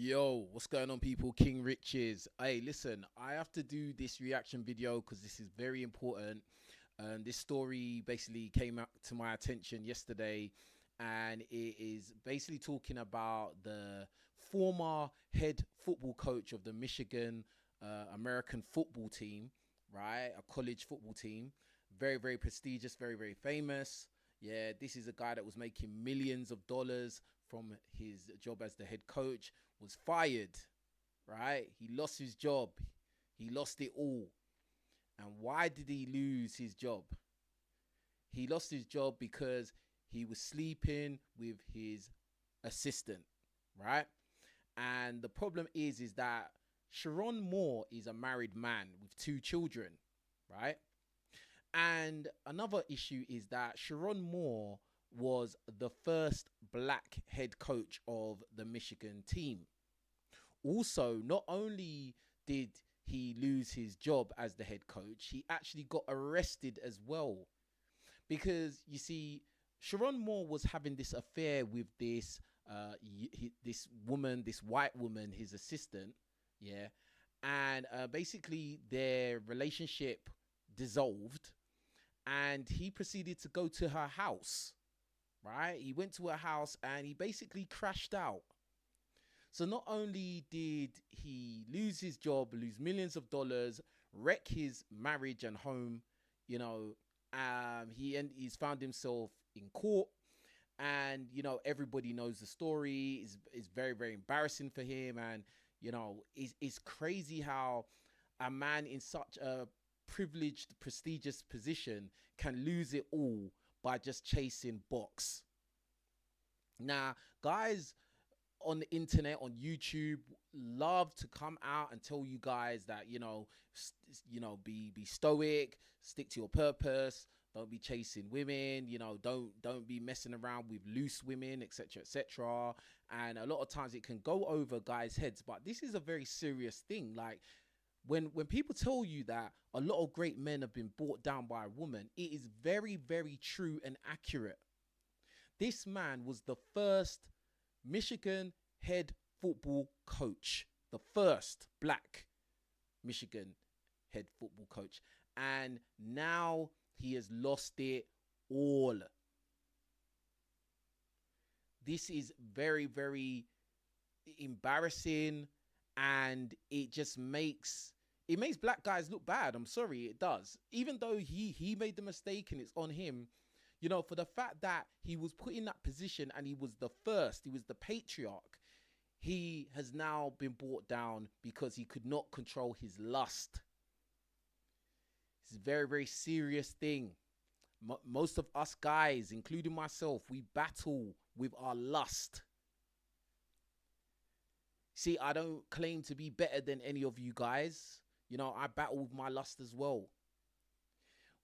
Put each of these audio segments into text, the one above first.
Yo, what's going on, people? King Riches. Hey, listen, I have to do this reaction video because this is very important. This story basically came up to my attention yesterday, and it is basically talking about the former head football coach of the Michigan American football team, right? A college football team. Very, very prestigious, very, very famous. Yeah, this is a guy that was making millions of dollars from his job as the head coach, was fired, right? He lost his job. He lost it all. And why did he lose his job? He lost his job because he was sleeping with his assistant, right? And the problem is that Sherrone Moore is a married man with 2 children, right? And another issue is that Sherrone Moore was the first black head coach of the Michigan team. Also, not only did he lose his job as the head coach, he actually got arrested as well. Because you see, Sherrone Moore was having this affair with this woman, this white woman, his assistant, yeah, and basically their relationship dissolved, and he proceeded to go to her house, right? He went to her house and he basically crashed out. So not only did he lose his job, lose millions of dollars, wreck his marriage and home, you know, he's found himself in court, and everybody knows the story. Is very, very embarrassing for him, and it's crazy how a man in such a privileged, prestigious position can lose it all by just chasing box. Now, guys on the internet, on YouTube, love to come out and tell you guys that be stoic, stick to your purpose, don't be chasing women, don't be messing around with loose women, etc., etc. And a lot of times it can go over guys' heads, but this is a very serious thing. Like, when people tell you that a lot of great men have been brought down by a woman, it is very, very true and accurate. This man was the first Michigan head football coach, the first black Michigan head football coach, and now he has lost it all. This is very, very embarrassing, and it makes black guys look bad. I'm sorry, it does. Even though he made the mistake and it's on him, for the fact that he was put in that position and he was the first, he was the patriarch, he has now been brought down because he could not control his lust. It's a very, very serious thing. Most of us guys, including myself, we battle with our lust. See, I don't claim to be better than any of you guys. I battle with my lust as well.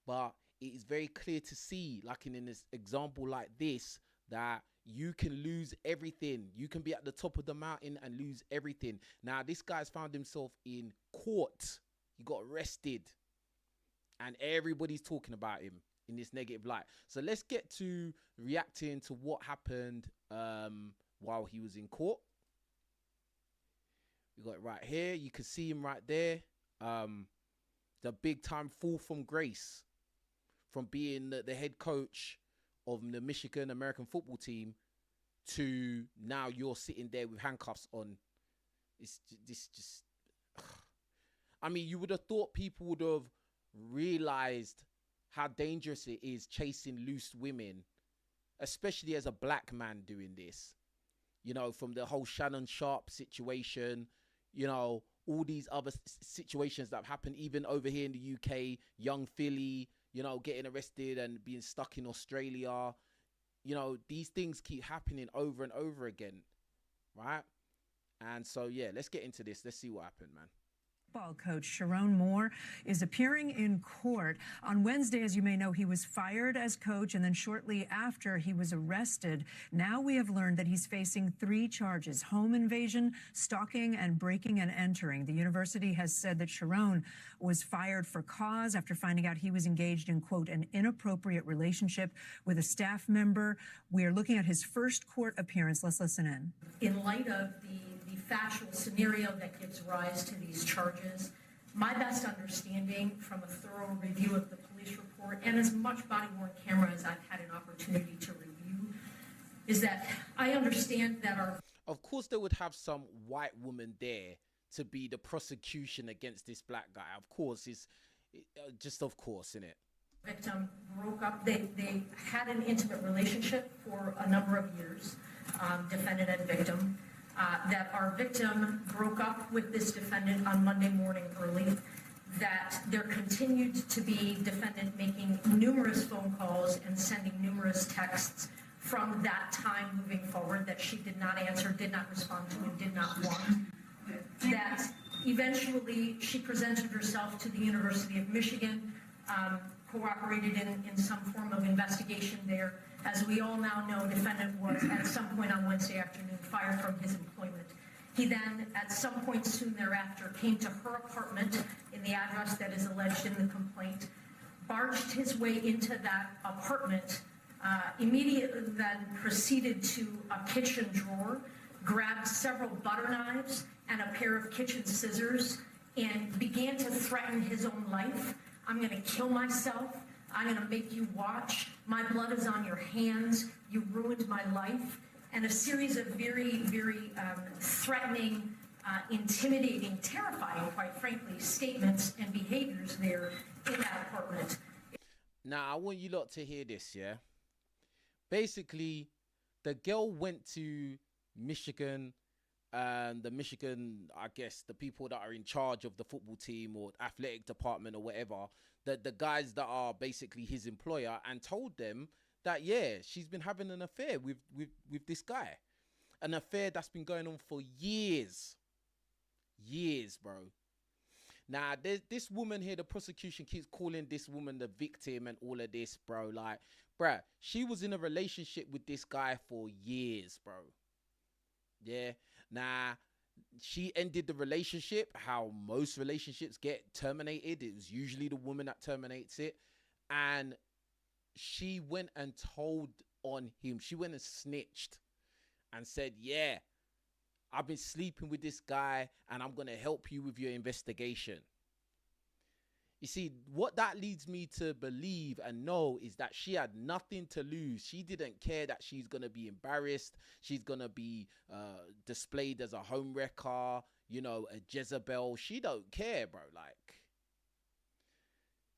But it is very clear to see, like in this example like this, that you can lose everything. You can be at the top of the mountain and lose everything. Now, this guy's found himself in court. He got arrested. And everybody's talking about him in this negative light. So let's get to reacting to what happened while he was in court. We got it right here. You can see him right there. The big time fall from grace, from being the head coach of the Michigan American football team to now you're sitting there with handcuffs on. It's just I mean, you would have thought people would have realized how dangerous it is chasing loose women, especially as a black man doing this. From the whole Shannon Sharp situation, all these other situations that have happened even over here in the UK, young Philly, getting arrested and being stuck in Australia. These things keep happening over and over again, right? And so, yeah, let's get into this. Let's see what happened, man. Football coach Sherrone Moore is appearing in court. On Wednesday, as you may know, he was fired as coach, and then shortly after he was arrested. Now we have learned that he's facing 3 charges: home invasion, stalking, and breaking and entering. The university has said that Sherrone was fired for cause after finding out he was engaged in, quote, an inappropriate relationship with a staff member. We are looking at his first court appearance. Let's listen in. In light of the factual scenario that gives rise to these charges. My best understanding from a thorough review of the police report and as much body-worn camera as I've had an opportunity to review is that I understand that our... Of course, they would have some white woman there to be the prosecution against this black guy. Of course, just of course, innit? Victim broke up. They had an intimate relationship for a number of years, defendant and victim. That our victim broke up with this defendant on Monday morning early. That there continued to be defendant making numerous phone calls and sending numerous texts from that time moving forward that she did not answer, did not respond to, and did not want. That eventually she presented herself to the University of Michigan, cooperated in some form of investigation there. As we all now know, defendant was at some point on Wednesday afternoon fired from his employment. He then, at some point soon thereafter, came to her apartment in the address that is alleged in the complaint, barged his way into that apartment, immediately then proceeded to a kitchen drawer, grabbed several butter knives and a pair of kitchen scissors, and began to threaten his own life. I'm going to kill myself. I'm going to make you watch. My blood is on your hands. You ruined my life. And a series of very, very threatening, intimidating, terrifying, quite frankly, statements and behaviors there in that apartment. Now, I want you lot to hear this, yeah? Basically, the girl went to Michigan, and the Michigan, I guess, the people that are in charge of the football team or athletic department or whatever, the guys that are basically his employer, and told them that, yeah, she's been having an affair with this guy. An affair that's been going on for years. Years, bro. Now, there's this woman here, the prosecution keeps calling this woman the victim and all of this, bro. Like, bruh, she was in a relationship with this guy for years, bro. Yeah. Now, she ended the relationship how most relationships get terminated. It was usually the woman that terminates it. And she went and told on him. She went and snitched and said, yeah, I've been sleeping with this guy and I'm going to help you with your investigation. You see, what that leads me to believe and know is that she had nothing to lose. She didn't care that she's going to be embarrassed. She's going to be displayed as a homewrecker, you know, a Jezebel. She don't care, bro. Like,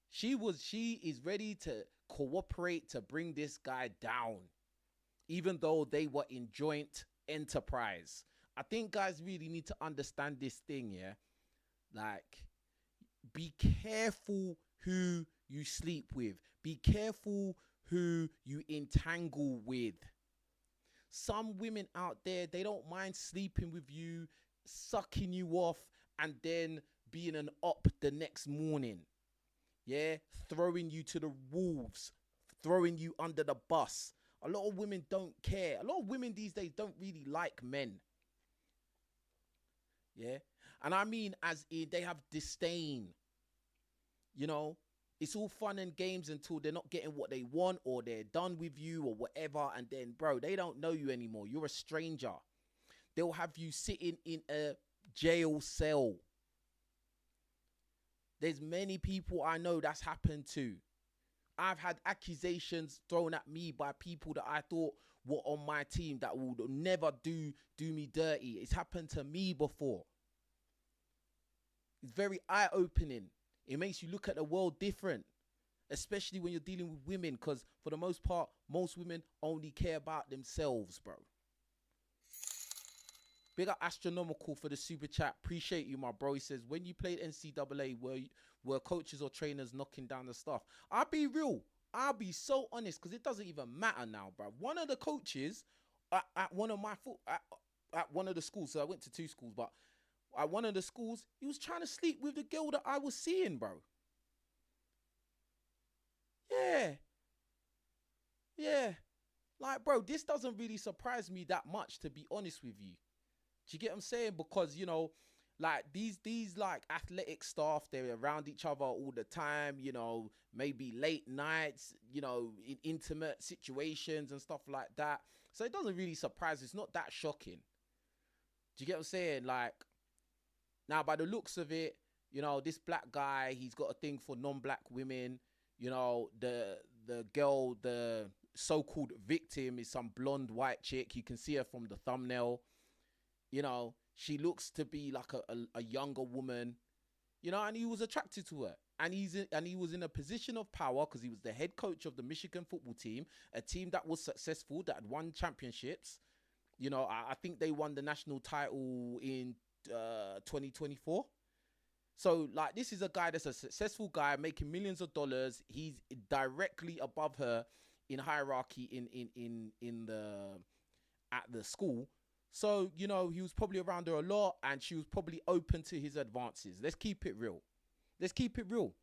she is ready to cooperate to bring this guy down, even though they were in joint enterprise. I think guys really need to understand this thing, yeah? Like, be careful who you sleep with. Be careful who you entangle with. Some women out there, they don't mind sleeping with you, sucking you off, and then being an op the next morning. Yeah, throwing you to the wolves, throwing you under the bus. A lot of women don't care. A lot of women these days don't really like men. Yeah, and I mean as in they have disdain. You know, it's all fun and games until they're not getting what they want or they're done with you or whatever. And then, bro, they don't know you anymore. You're a stranger. They'll have you sitting in a jail cell. There's many people I know that's happened to. I've had accusations thrown at me by people that I thought were on my team that would never do me dirty. It's happened to me before. It's very eye-opening. It makes you look at the world different, especially when you're dealing with women, because for the most part, most women only care about themselves, bro. Big up Astronomical for the super chat. Appreciate you, my bro. He says, when you played NCAA, were coaches or trainers knocking down the stuff? I'll be real. I'll be so honest, because it doesn't even matter now, bro. One of the coaches at one of my at one of the schools, so I went to two schools, but at one of the schools, he was trying to sleep with the girl that I was seeing, bro. Yeah. Yeah. Like, bro, this doesn't really surprise me that much, to be honest with you. Do you get what I'm saying? Because, you know, like these like athletic staff, they're around each other all the time, you know, maybe late nights, you know, in intimate situations and stuff like that. So it doesn't really surprise. It's not that shocking. Do you get what I'm saying? Like, now by the looks of it, you know, this black guy, he's got a thing for non-black women. You know, the girl, the so-called victim is some blonde white chick. You can see her from the thumbnail. You know, she looks to be like a younger woman. You know, and he was attracted to her. And he was in a position of power because he was the head coach of the Michigan football team, a team that was successful, that had won championships. You know, I think they won the national title in 2024. So, like, this is a guy that's a successful guy making millions of dollars. He's directly above her in hierarchy in the at the school. So, you know, he was probably around her a lot, and she was probably open to his advances. Let's keep it real. Let's keep it real.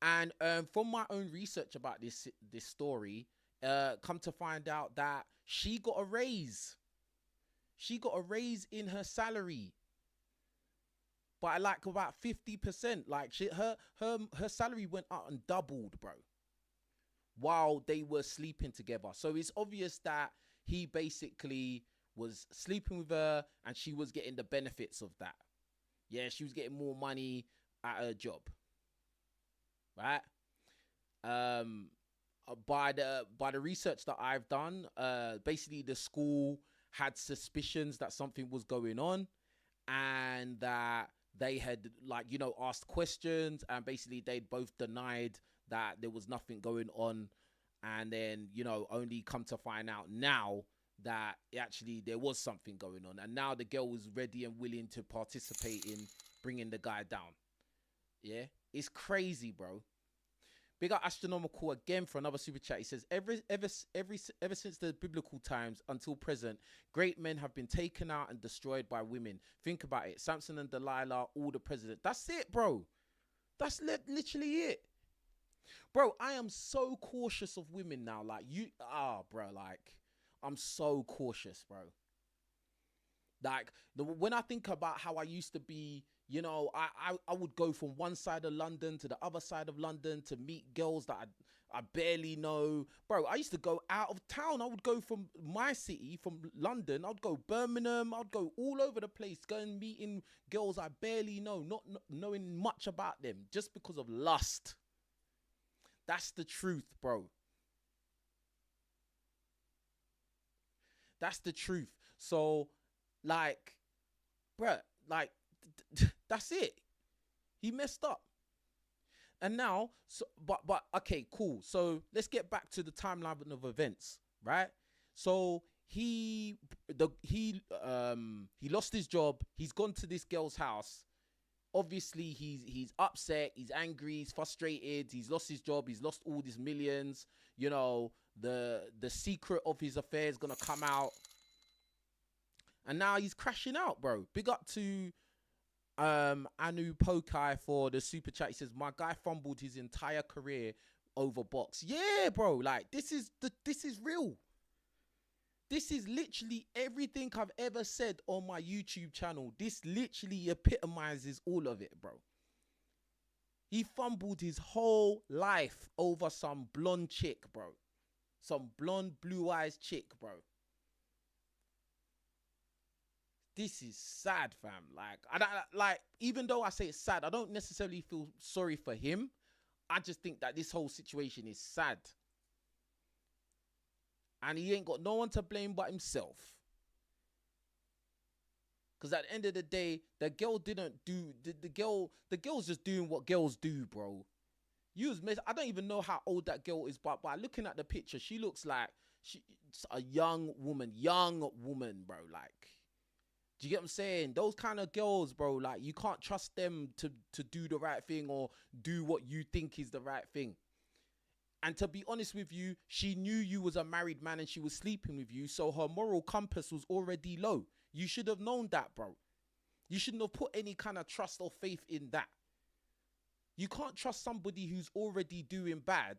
And from my own research about this story, come to find out that she got a raise. She got a raise in her salary by like about 50%. Like, her salary went up and doubled, bro, while they were sleeping together. So it's obvious that he basically was sleeping with her and she was getting the benefits of that. Yeah, she was getting more money at her job. Right? By the research that I've done, basically the school had suspicions that something was going on, and that they had, like, you know, asked questions, and basically they'd both denied that there was nothing going on. And then, you know, only come to find out now that actually there was something going on, and now the girl was ready and willing to participate in bringing the guy down. Yeah, it's crazy, bro. Big up Astronomical again for another super chat. He says, ever since the biblical times until present, great men have been taken out and destroyed by women. Think about it. Samson and Delilah, all the presidents. That's it, bro. That's literally it. Bro, I am so cautious of women now. Like, bro, like, I'm so cautious, bro. Like, when I think about how I used to be, you know, I would go from one side of London to the other side of London to meet girls that I barely know. Bro, I used to go out of town. I would go from my city, from London. I'd go Birmingham. I'd go all over the place, going meeting girls I barely know, not knowing much about them, just because of lust. That's the truth, bro. That's the truth. So, like, bruh, like, that's it. He messed up. And now, so, but okay, cool. So let's get back to the timeline of events, right? So he lost his job. He's gone to this girl's house. Obviously, he's upset. He's angry. He's frustrated. He's lost his job. He's lost all these millions. You know, the secret of his affair is gonna come out. And now he's crashing out, bro. Big up to Anu Pokai for the super chat. He says, my guy fumbled his entire career over box. Yeah, bro. Like, this is real. This is literally everything I've ever said on my YouTube channel. This literally epitomizes all of it, bro. He fumbled his whole life over some blonde chick, bro. Some blonde, blue-eyes chick, bro. This is sad, fam. Like, even though I say it's sad, I don't necessarily feel sorry for him. I just think that this whole situation is sad. And he ain't got no one to blame but himself. Because at the end of the day, the girl didn't do... The girl's just doing what girls do, bro. I don't even know how old that girl is, but by looking at the picture, she looks like she's a young woman, bro. Like, do you get what I'm saying? Those kind of girls, bro, like, you can't trust them to do the right thing or do what you think is the right thing. And to be honest with you, she knew you was a married man and she was sleeping with you, so her moral compass was already low. You should have known that, bro. You shouldn't have put any kind of trust or faith in that. You can't trust somebody who's already doing bad,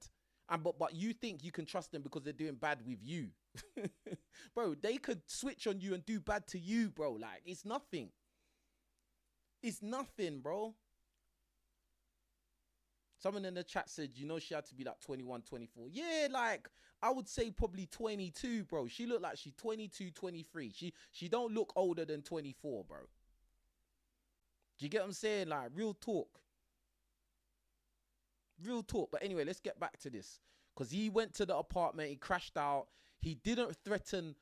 but you think you can trust them because they're doing bad with you. Bro, they could switch on you and do bad to you, bro. Like, it's nothing. It's nothing, bro. Someone in the chat said, you know, she had to be like 21, 24. Yeah, like, I would say probably 22, bro. She looked like she's 22, 23. She don't look older than 24, bro. Do you get what I'm saying? Like, real talk. Real talk. But anyway, let's get back to this. Because he went to the apartment, he crashed out. He didn't threaten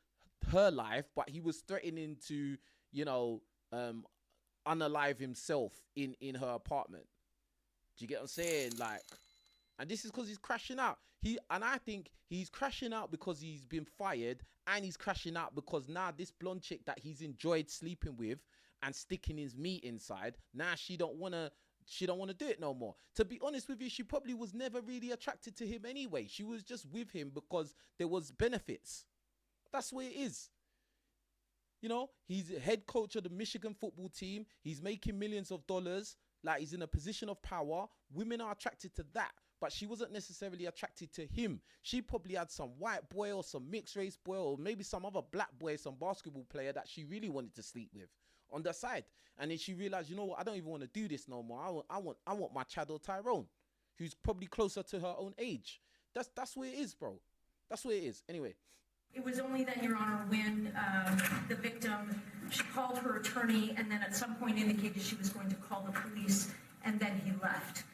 her life, but he was threatening to, you know, unalive himself in her apartment. Do you get what I'm saying? Like, and this is because he's crashing out. And I think he's crashing out because he's been fired, and he's crashing out because now this blonde chick that he's enjoyed sleeping with and sticking his meat inside, now she don't want to do it no more. To be honest with you, she probably was never really attracted to him anyway. She was just with him because there was benefits. That's what it is. You know, he's head coach of the Michigan football team. He's making millions of dollars. Like, he's in a position of power. Women are attracted to that. But she wasn't necessarily attracted to him. She probably had some white boy or some mixed race boy or maybe some other black boy, some basketball player that she really wanted to sleep with on the side. And then she realized, you know what, I don't even want to do this no more. I want my Chad or Tyrone, who's probably closer to her own age. That's where it is, bro. That's where it is. Anyway. It was only then, Your Honor, when the victim, she called her attorney and then at some point indicated she was going to call the police, and then he left.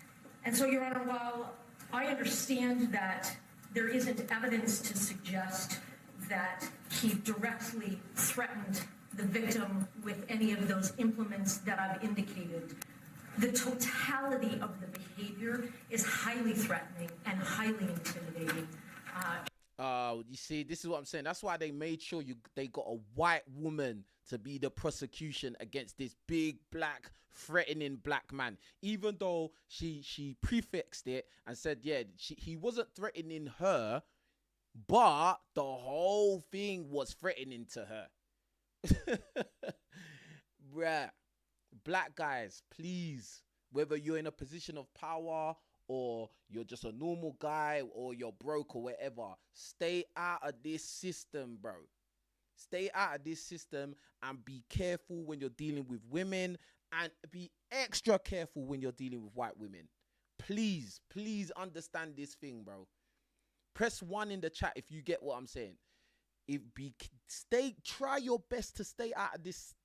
And so, Your Honor, while I understand that there isn't evidence to suggest that he directly threatened the victim with any of those implements that I've indicated, the totality of the behavior is highly threatening and highly intimidating. You see, this is what I'm saying. That's why they made sure they got a white woman to be the prosecution against this big black threatening black man. Even though she prefixed it and said, yeah, he wasn't threatening her, but the whole thing was threatening to her. Bruh, black guys, please, whether you're in a position of power or you're just a normal guy or you're broke or whatever, stay out of this system, bro. Stay out of this system and be careful when you're dealing with women, and be extra careful when you're dealing with white women. Please understand this thing, bro. Press 1 in the chat if you get what I'm saying. Try your best to stay out of this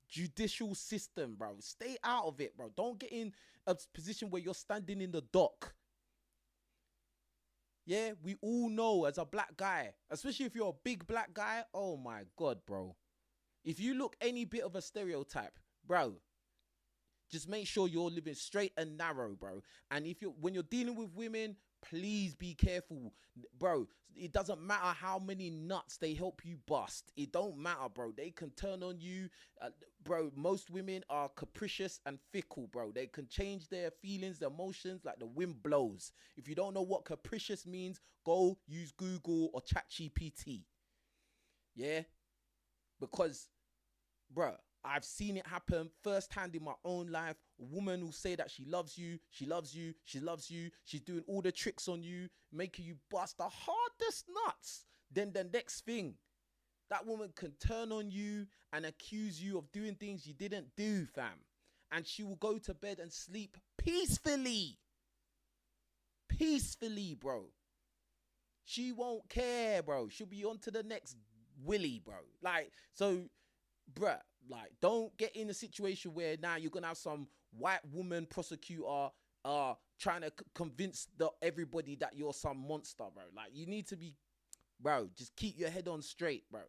judicial system, bro. Stay out of it, bro. Don't get in a position where you're standing in the dock. Yeah, we all know as a black guy, especially if you're a big black guy, oh my God, bro. If you look any bit of a stereotype, bro, just make sure you're living straight and narrow, bro. And when you're dealing with women, please be careful, bro. It doesn't matter how many nuts they help you bust. It don't matter, bro. They can turn on you. Bro, most women are capricious and fickle, bro. They can change their feelings, their emotions like the wind blows. If you don't know what capricious means, go use Google or ChatGPT. Yeah? Because, bro, I've seen it happen firsthand in my own life. A woman will say that she loves you, she loves you, she loves you. She's doing all the tricks on you, making you bust the hardest nuts. Then the next thing, that woman can turn on you and accuse you of doing things you didn't do, fam. And she will go to bed and sleep peacefully. Peacefully, bro. She won't care, bro. She'll be on to the next willy, bro. Like, so, bruh, like, don't get in a situation where now you're gonna have some white woman prosecutor trying to convince everybody that you're some monster, bro. Like, you need to be, bro, just keep your head on straight, bro.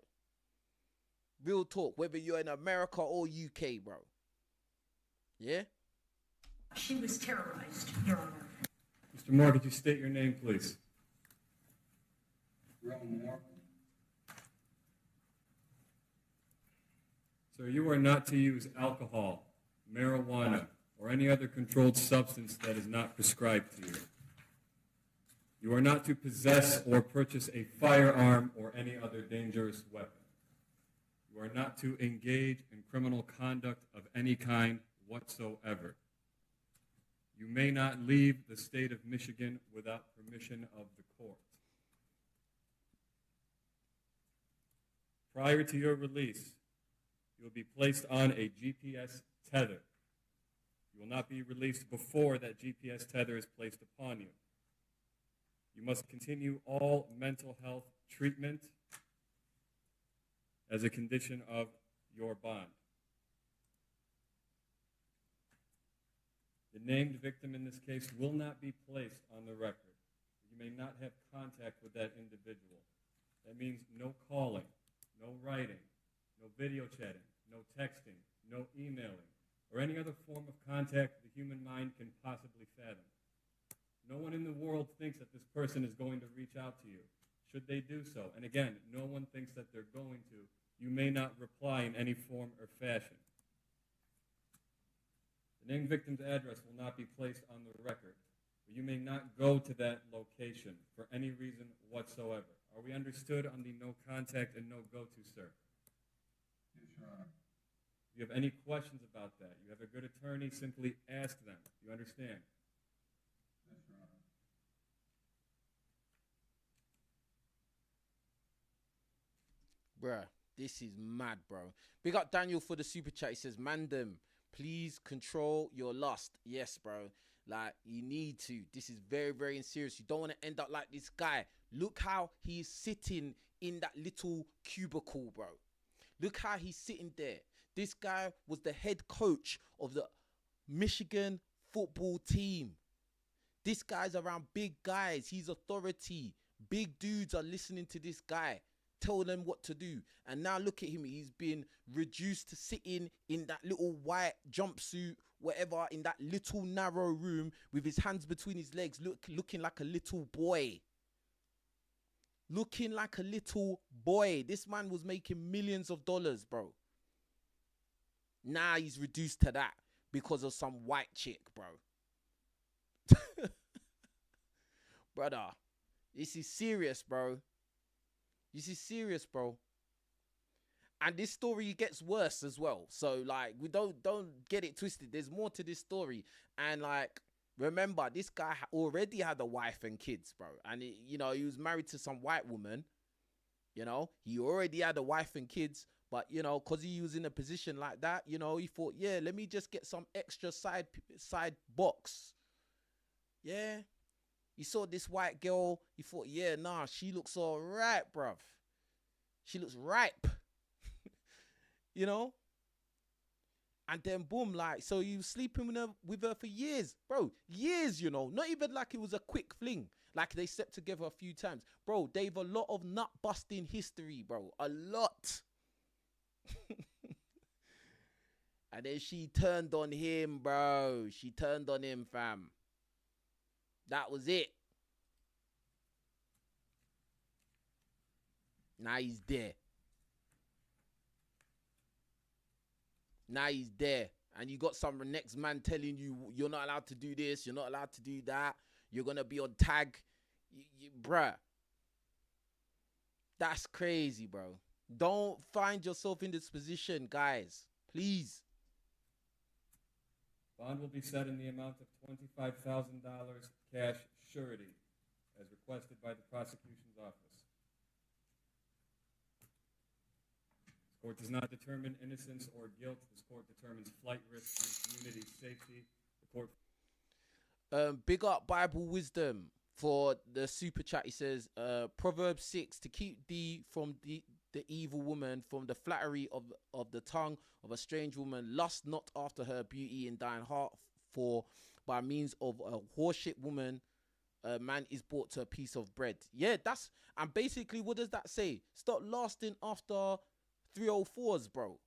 Real talk, whether you're in America or UK, bro. Yeah? She was terrorized, Your Honor. Mr. Moore, could you state your name, please? Sherrone Moore. Sir, you are not to use alcohol, marijuana, or any other controlled substance that is not prescribed to you. You are not to possess or purchase a firearm or any other dangerous weapon. You are not to engage in criminal conduct of any kind whatsoever. You may not leave the state of Michigan without permission of the court. Prior to your release, you will be placed on a GPS tether. You will not be released before that GPS tether is placed upon you. You must continue all mental health treatment as a condition of your bond. The named victim in this case will not be placed on the record. You may not have contact with that individual. That means no calling, no writing, no video chatting, no texting, no emailing, or any other form of contact the human mind can possibly fathom. No one in the world thinks that this person is going to reach out to you. Should they do so, and again, no one thinks that they're going to, you may not reply in any form or fashion. The named victim's address will not be placed on the record, but you may not go to that location for any reason whatsoever. Are we understood on the no contact and no go-to, sir? Yes, Your Honor. If you have any questions about that, you have a good attorney, simply ask them. You understand? Yes, Your Honor. Bruh, this is mad, bro. Big up Daniel for the super chat. He says, Mandem, please control your lust. Yes, bro. Like, you need to. This is very, very serious. You don't want to end up like this guy. Look how he's sitting in that little cubicle, bro. Look how he's sitting there. This guy was the head coach of the Michigan football team. This guy's around big guys. He's authority. Big dudes are listening to this guy. Tell them what to do. And now look at him. He's been reduced to sitting in that little white jumpsuit, whatever, in that little narrow room with his hands between his legs, looking like a little boy. Looking like a little boy. This man was making millions of dollars, bro. Now he's reduced to that because of some white chick, bro. Brother, this is serious, bro. This is serious, bro. And this story gets worse as well. So, like, we don't get it twisted. There's more to this story. And, like, remember, this guy already had a wife and kids, bro. And, you know, he was married to some white woman. You know, he already had a wife and kids. But, you know, because he was in a position like that, you know, he thought, yeah, let me just get some extra side box. Yeah. He saw this white girl. He thought, yeah, nah, she looks all right, bruv. She looks ripe. You know? And then boom, like, so he was sleeping with her for years. Bro, years, you know. Not even like it was a quick fling. Like they slept together a few times. Bro, they've a lot of nut busting history, bro. A lot. And then she turned on him, bro. She turned on him, fam. That was it. Now he's there. Now he's there. And you got some next man telling you you're not allowed to do this. You're not allowed to do that. You're going to be on tag. Bruh. That's crazy, bro. Don't find yourself in this position, guys. Please. Bond will be set in the amount of $25,000 cash surety, as requested by the prosecution's office. This court does not determine innocence or guilt. This court determines flight risk and community safety. The court. Big up Bible wisdom for the super chat. He says, Proverbs 6, to keep thee from the evil woman, from the flattery of the tongue of a strange woman. Lust not after her beauty in thine heart, for by means of a whoreship woman, a man is brought to a piece of bread. Yeah, and basically what does that say? Stop lasting after 304s, bro.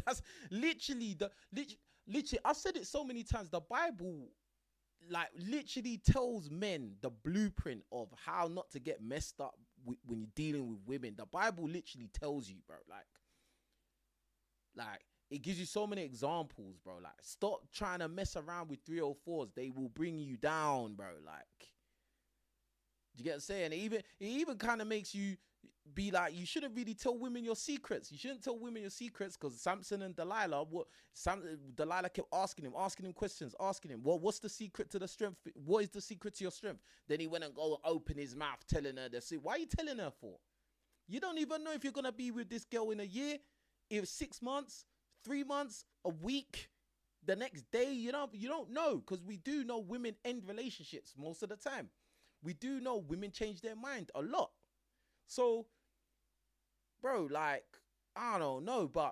That's literally literally, I've said it so many times. The Bible, like, literally tells men the blueprint of how not to get messed up when you're dealing with women. The Bible literally tells you, bro. Like it gives you so many examples, bro. Like, stop trying to mess around with 304s. They will bring you down, bro. Like, do you get what I'm saying? It even kind of makes you be like, you shouldn't really tell women your secrets. You shouldn't tell women your secrets, because Samson and Delilah, Delilah kept asking him questions, asking him, well, what's the secret to the strength? What is the secret to your strength? Then he went and open his mouth telling her the secret. Why are you telling her for? You don't even know if you're going to be with this girl in a year, if 6 months, 3 months, a week. the next day, you don't know, because we do know women end relationships most of the time. We do know women change their mind a lot. So, bro, like, I don't know, bro.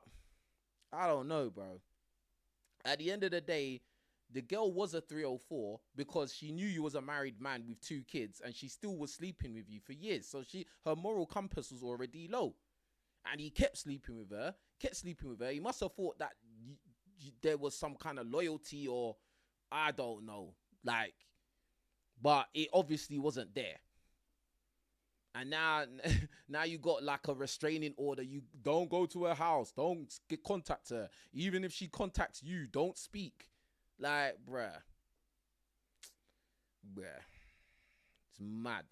At the end of the day, the girl was a 304 because she knew you was a married man with 2 kids, and she still was sleeping with you for years. So her moral compass was already low, and he kept sleeping with her. He must have thought that there was some kind of loyalty, or I don't know, like, but it obviously wasn't there. And now you got like a restraining order. You don't go to her house. Don't contact her. Even if she contacts you, don't speak. Like, bruh. It's mad.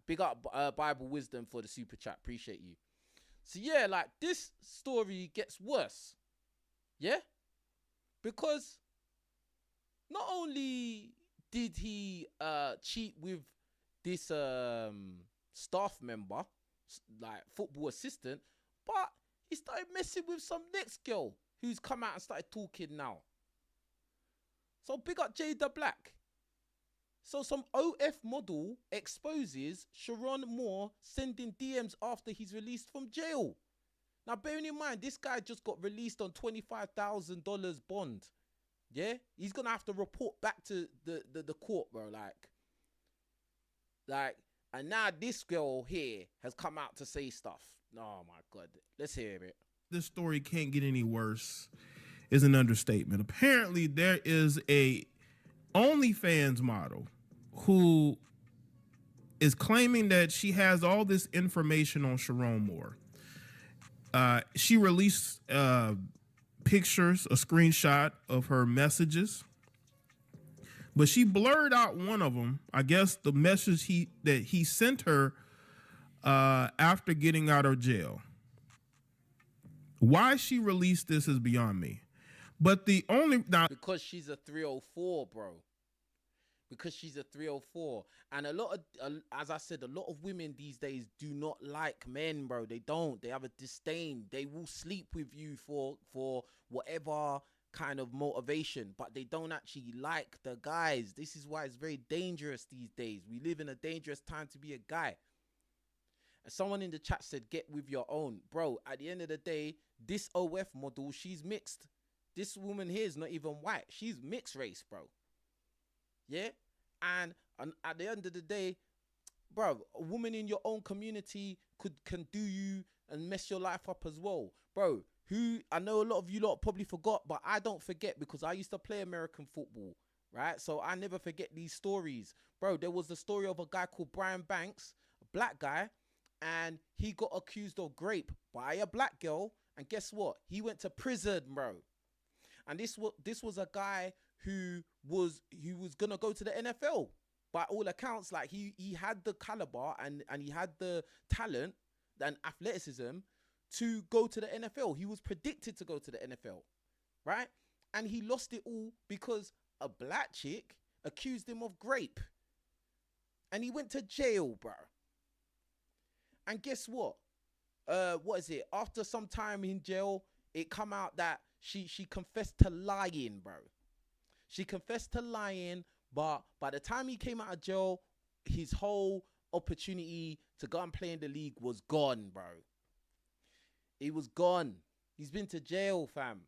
Big up Bible Wisdom for the super chat. Appreciate you. So yeah, like, this story gets worse. Yeah? Because not only did he cheat with this staff member, like football assistant, but he started messing with some next girl who's come out and started talking now. So big up Jada Black. So some OF model exposes Sherrone Moore sending DMs after he's released from jail. Now, bearing in mind, this guy just got released on $25,000 bond. Yeah? He's going to have to report back to the court, bro. Like, and now this girl here has come out to say stuff. Oh, my God. Let's hear it. This story can't get any worse is an understatement. Apparently, there is a OnlyFans model who is claiming that she has all this information on Sherrone Moore. She released pictures, a screenshot of her messages, but she blurred out one of them. I guess the message that he sent her after getting out of jail. Why she released this is beyond me. But because she's a 304, bro. Because she's a 304, and a lot of, as I said, a lot of women these days do not like men, bro. They don't. They have a disdain. They will sleep with you for whatever kind of motivation, but they don't actually like the guys. This is why it's very dangerous these days. We live in a dangerous time to be a guy. And someone in the chat said, "Get with your own, bro." At the end of the day, this OF model, she's mixed. This woman here is not even white. She's mixed race, bro. Yeah, and at the end of the day, bro, a woman in your own community can do you and mess your life up as well, bro. Who I know a lot of you lot probably forgot, but I don't forget because I used to play American football, right? So I never forget these stories, bro. There was the story of a guy called Brian Banks, a black guy, and he got accused of rape by a black girl, and guess what? He went to prison, bro. And this was a guy who was gonna go to the NFL by all accounts. Like he had the caliber and he had the talent and athleticism to go to the NFL. He was predicted to go to the NFL, right? And he lost it all because a black chick accused him of rape, and he went to jail, bro. And guess what? What is it? After some time in jail, it come out that she confessed to lying, bro. She confessed to lying, but by the time he came out of jail, his whole opportunity to go and play in the league was gone, bro. It was gone. He's been to jail, fam.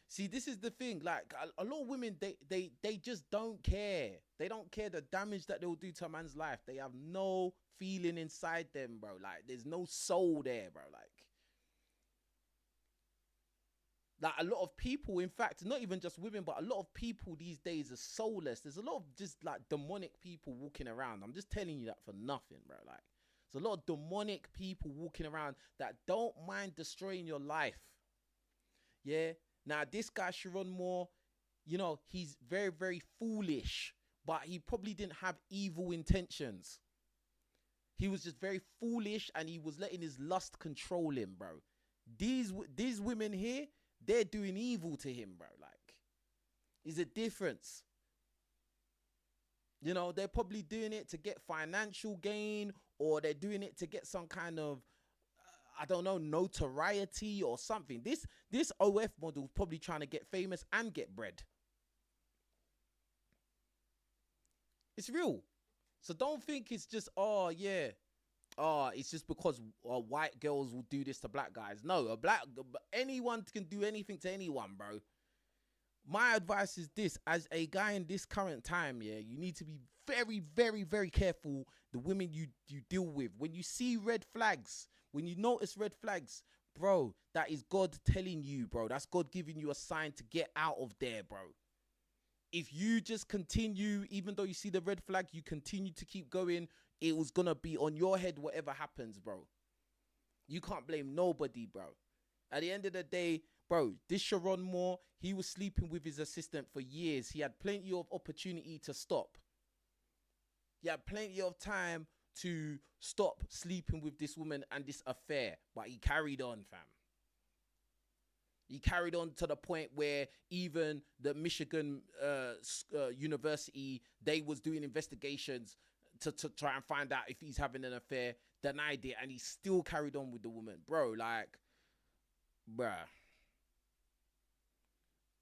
See, this is the thing. Like, a lot of women, they just don't care. They don't care the damage that they'll do to a man's life. They have no feeling inside them, bro. Like, there's no soul there, bro. Like a lot of people, in fact, not even just women, but a lot of people these days are soulless. There's a lot of just like demonic people walking around. I'm just telling you that for nothing, bro. Like, there's a lot of demonic people walking around that don't mind destroying your life. Yeah. Now, this guy, Sherrone Moore, you know, he's very, very foolish, but he probably didn't have evil intentions. He was just very foolish, and he was letting his lust control him, bro. These women here, they're doing evil to him, bro. Like, there's a difference. You know, they're probably doing it to get financial gain, or they're doing it to get some kind of, I don't know, notoriety or something. This OF model is probably trying to get famous and get bread. It's real. So don't think it's just, oh yeah, it's just because white girls will do this to black guys. No, anyone can do anything to anyone, bro. My advice is this: as a guy in this current time, yeah, you need to be very, very, very careful the women you deal with. When you see red flags, when you notice red flags, bro, that is God telling you, bro. That's God giving you a sign to get out of there, bro. If you just continue, even though you see the red flag, you continue to keep going, it was gonna be on your head whatever happens, bro. You can't blame nobody, bro. At the end of the day, bro, this Sherrone Moore, he was sleeping with his assistant for years. He had plenty of opportunity to stop. He had plenty of time to stop sleeping with this woman and this affair, but he carried on, fam. He carried on to the point where even the Michigan University, they was doing investigations to try and find out if he's having an affair, denied it, and he still carried on with the woman. Bro, like, bruh.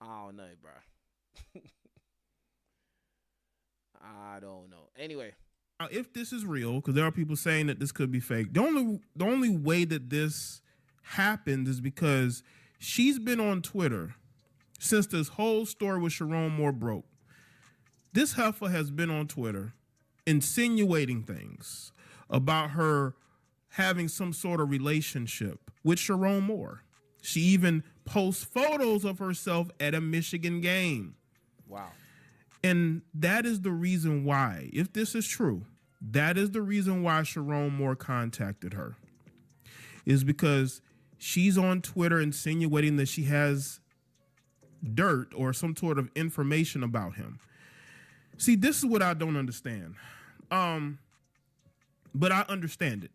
I don't know, bruh. I don't know. Anyway. If this is real, because there are people saying that this could be fake, the only way that this happened is because she's been on Twitter since this whole story with Sherrone Moore broke. This heifer has been on Twitter insinuating things about her having some sort of relationship with Sherrone Moore. She even posts photos of herself at a Michigan game. Wow. And that is the reason why, if this is true, that is the reason why Sherrone Moore contacted her. Is because she's on Twitter insinuating that she has dirt or some sort of information about him. See, this is what I don't understand. But I understand it.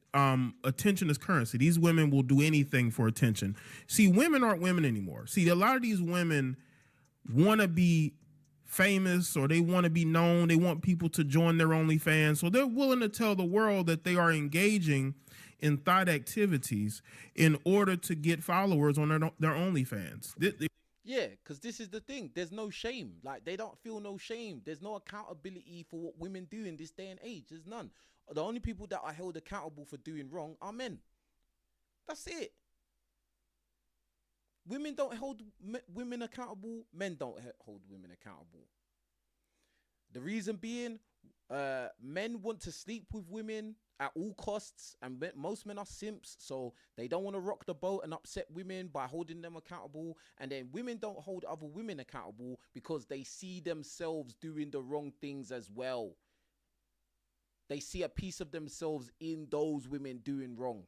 Attention is currency. These women will do anything for attention. See, women aren't women anymore. See, a lot of these women want to be famous or they want to be known. They want people to join their OnlyFans. So they're willing to tell the world that they are engaging in thought activities in order to get followers on their OnlyFans. Yeah, because this is the thing. There's no shame. Like, they don't feel no shame. There's no accountability for what women do in this day and age. There's none. The only people that are held accountable for doing wrong are men. That's it. Women don't hold women accountable. Men don't hold women accountable. The reason being, men want to sleep with women at all costs, and most men are simps, so they don't want to rock the boat and upset women by holding them accountable. And then women don't hold other women accountable because they see themselves doing the wrong things as well. They see a piece of themselves in those women doing wrong,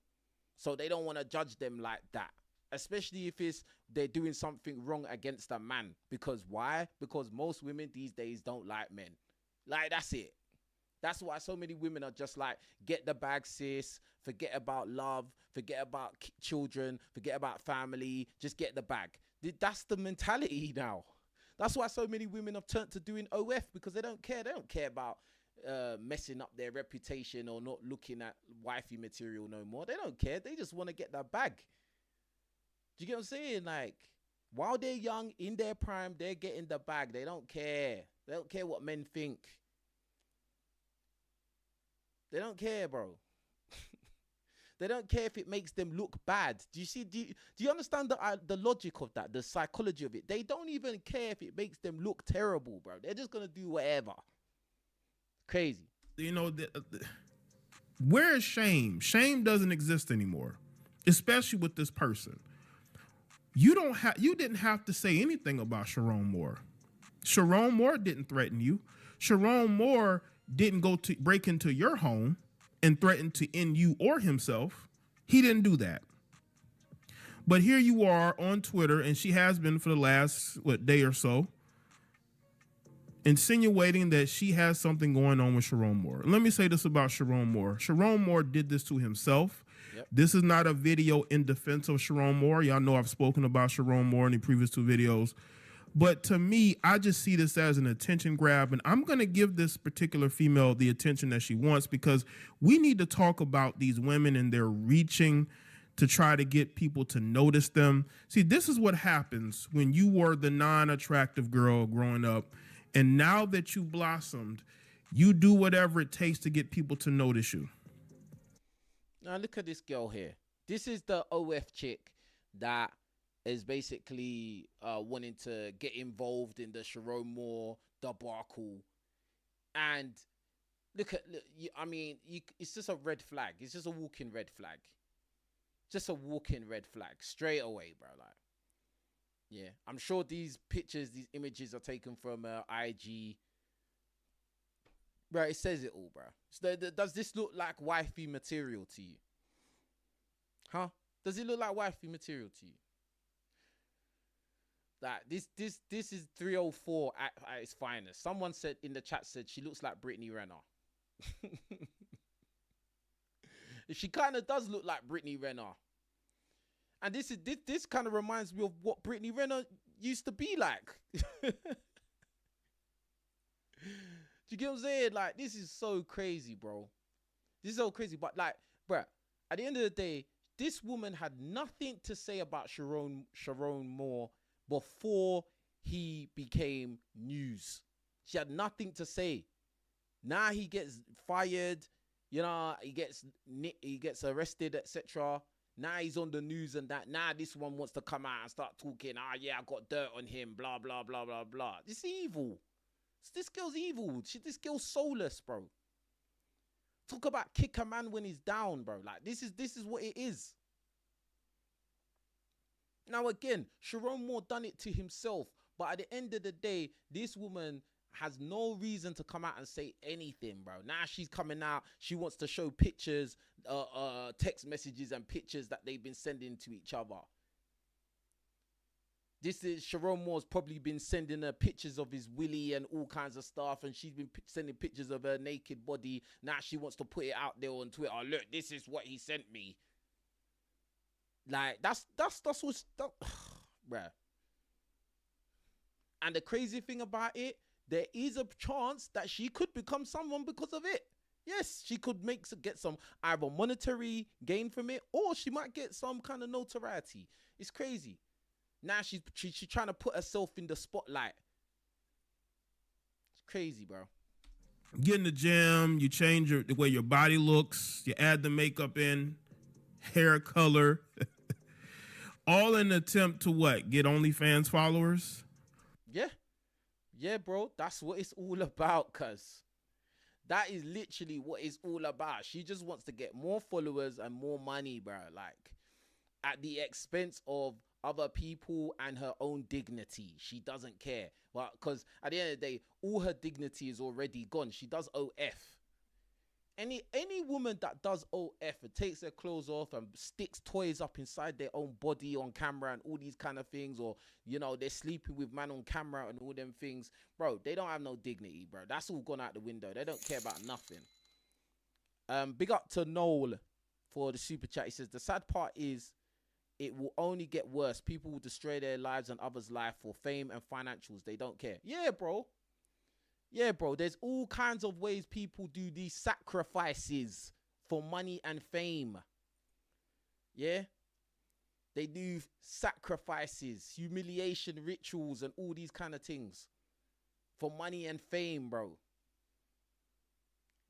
so they don't want to judge them like that, especially if they're doing something wrong against a man. Because why? Because most women these days don't like men. Like, that's it. That's why so many women are just like, get the bag, sis. Forget about love. Forget about children. Forget about family. Just get the bag. That's the mentality now. That's why so many women have turned to doing OF, because they don't care. They don't care about messing up their reputation or not looking at wifey material no more. They don't care. They just want to get that bag. Do you get what I'm saying? Like, while they're young, in their prime, they're getting the bag. They don't care. They don't care what men think. They don't care, bro. They don't care if it makes them look bad. Do you see? Do you understand the logic of that, the psychology of it? They don't even care if it makes them look terrible, bro. They're just gonna do whatever. Crazy. You know, where is shame? Shame doesn't exist anymore, especially with this person. You didn't have to say anything about Sherrone Moore. Sherrone Moore didn't threaten you. Sherrone Moore didn't go to break into your home and threaten to end you or himself. He didn't do that. But here you are on Twitter, and she has been for the last, day or so, insinuating that she has something going on with Sherrone Moore. Let me say this about Sherrone Moore. Sherrone Moore did this to himself. Yep. This is not a video in defense of Sherrone Moore. Y'all know I've spoken about Sherrone Moore in the previous two videos. But to me, I just see this as an attention grab, and I'm going to give this particular female the attention that she wants, because we need to talk about these women and their reaching to try to get people to notice them. See, this is what happens when you were the non-attractive girl growing up, and now that you blossomed, you do whatever it takes to get people to notice you. Now look at this girl here. This is the OF chick that is basically wanting to get involved in the Sherrone Moore debacle. And look, I mean, it's just a red flag. It's just a walking red flag. Just a walking red flag straight away, bro. Like, yeah, I'm sure these pictures, these images are taken from IG. Bro, it says it all, bro. So does this look like wifey material to you? Huh? Does it look like wifey material to you? Like this is 304 at its finest. Someone said in the chat, said she looks like Brittany Renner. She kind of does look like Brittany Renner. And this kind of reminds me of what Brittany Renner used to be like. Do you get what I'm saying? Like, this is so crazy, bro. This is so crazy. But like, bro, at the end of the day, this woman had nothing to say about Sherrone Moore before he became news. She had nothing to say. Now he gets fired, you know, he gets arrested, etc. Now he's on the news and that. Now this one wants to come out and start talking. Yeah, I got dirt on him, blah, blah, blah, blah, blah. This is evil. This girl's evil. This girl's soulless, bro. Talk about kick a man when he's down, bro. Like, this is what it is. Now, again, Sherrone Moore done it to himself. But at the end of the day, this woman has no reason to come out and say anything, bro. Now she's coming out. She wants to show pictures, text messages and pictures that they've been sending to each other. This is Sherrone Moore's probably been sending her pictures of his willy and all kinds of stuff, and she's been sending pictures of her naked body. Now she wants to put it out there on Twitter. Look, this is what he sent me. Like, that's what's bruh. And the crazy thing about it, there is a chance that she could become someone because of it. Yes, she could get some either monetary gain from it, or she might get some kind of notoriety. It's crazy. Now she's trying to put herself in the spotlight. It's crazy, bro. Get in the gym, you change the way your body looks, you add the makeup in, hair color, all in an attempt to what? Get OnlyFans followers? Yeah, bro. That's what it's all about, cuz. That is literally what it's all about. She just wants to get more followers and more money, bro. Like, at the expense of other people and her own dignity. She doesn't care. But because at the end of the day, all her dignity is already gone. She does OF. Any woman that does OF and takes their clothes off and sticks toys up inside their own body on camera and all these kind of things, or, you know, they're sleeping with man on camera and all them things, bro, they don't have no dignity, bro. That's all gone out the window. They don't care about nothing. Big up to Noel for the super chat. He says, the sad part is it will only get worse. People will destroy their lives and others' life for fame and financials. They don't care. Yeah, bro. Yeah, bro. There's all kinds of ways people do these sacrifices for money and fame. Yeah? They do sacrifices, humiliation rituals, and all these kind of things for money and fame, bro.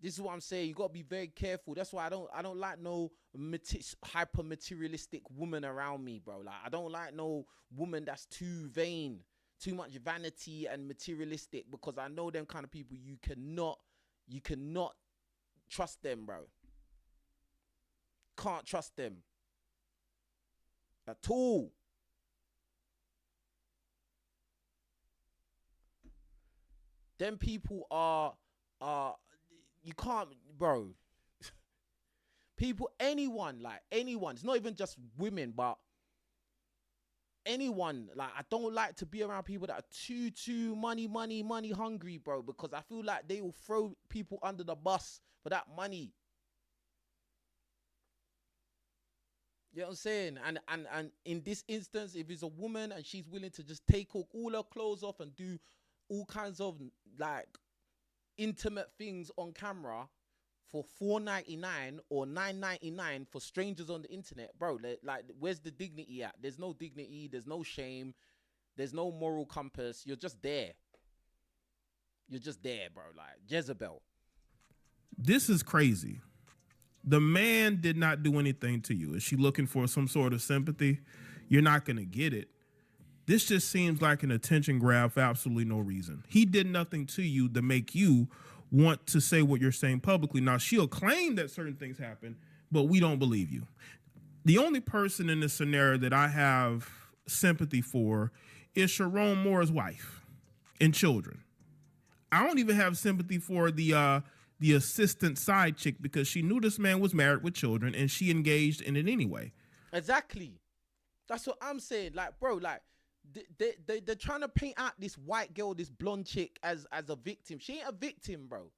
This is what I'm saying. You got to be very careful. That's why I don't like no hyper materialistic woman around me, bro. Like, I don't like no woman that's too vain, too much vanity and materialistic, because I know them kind of people. You cannot trust them, bro. Can't trust them at all. Them people are you can't, bro. People, anyone, it's not even just women, but anyone. Like, I don't like to be around people that are too money hungry, bro, because I feel like they will throw people under the bus for that money. You know what I'm saying? And in this instance, if it's a woman and she's willing to just take all her clothes off and do all kinds of, like, intimate things on camera for $4.99 or $9.99 for strangers on the internet, bro. Like, where's the dignity at? There's no dignity. There's no shame. There's no moral compass. You're just there. You're just there, bro. Like Jezebel. This is crazy. The man did not do anything to you. Is she looking for some sort of sympathy? You're not going to get it. This just seems like an attention grab for absolutely no reason. He did nothing to you to make you want to say what you're saying publicly. Now, she'll claim that certain things happen, but we don't believe you. The only person in this scenario that I have sympathy for is Sherrone Moore's wife and children. I don't even have sympathy for the assistant side chick because she knew this man was married with children and she engaged in it anyway. Exactly. That's what I'm saying. Like, bro, like, they're trying to paint out this white girl, this blonde chick as a victim. She ain't a victim, bro.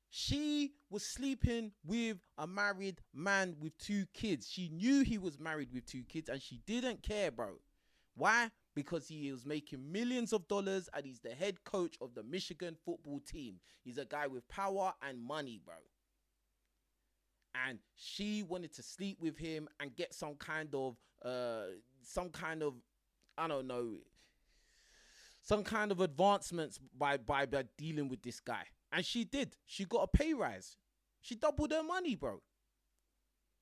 She was sleeping with a married man with 2 kids. She knew he was married with 2 kids and she didn't care, bro. Why? Because he was making millions of dollars and he's the head coach of the Michigan football team. He's a guy with power and money, bro. And she wanted to sleep with him and get some kind of, I don't know, some kind of advancements by dealing with this guy. And she did. She got a pay rise. She doubled her money, bro.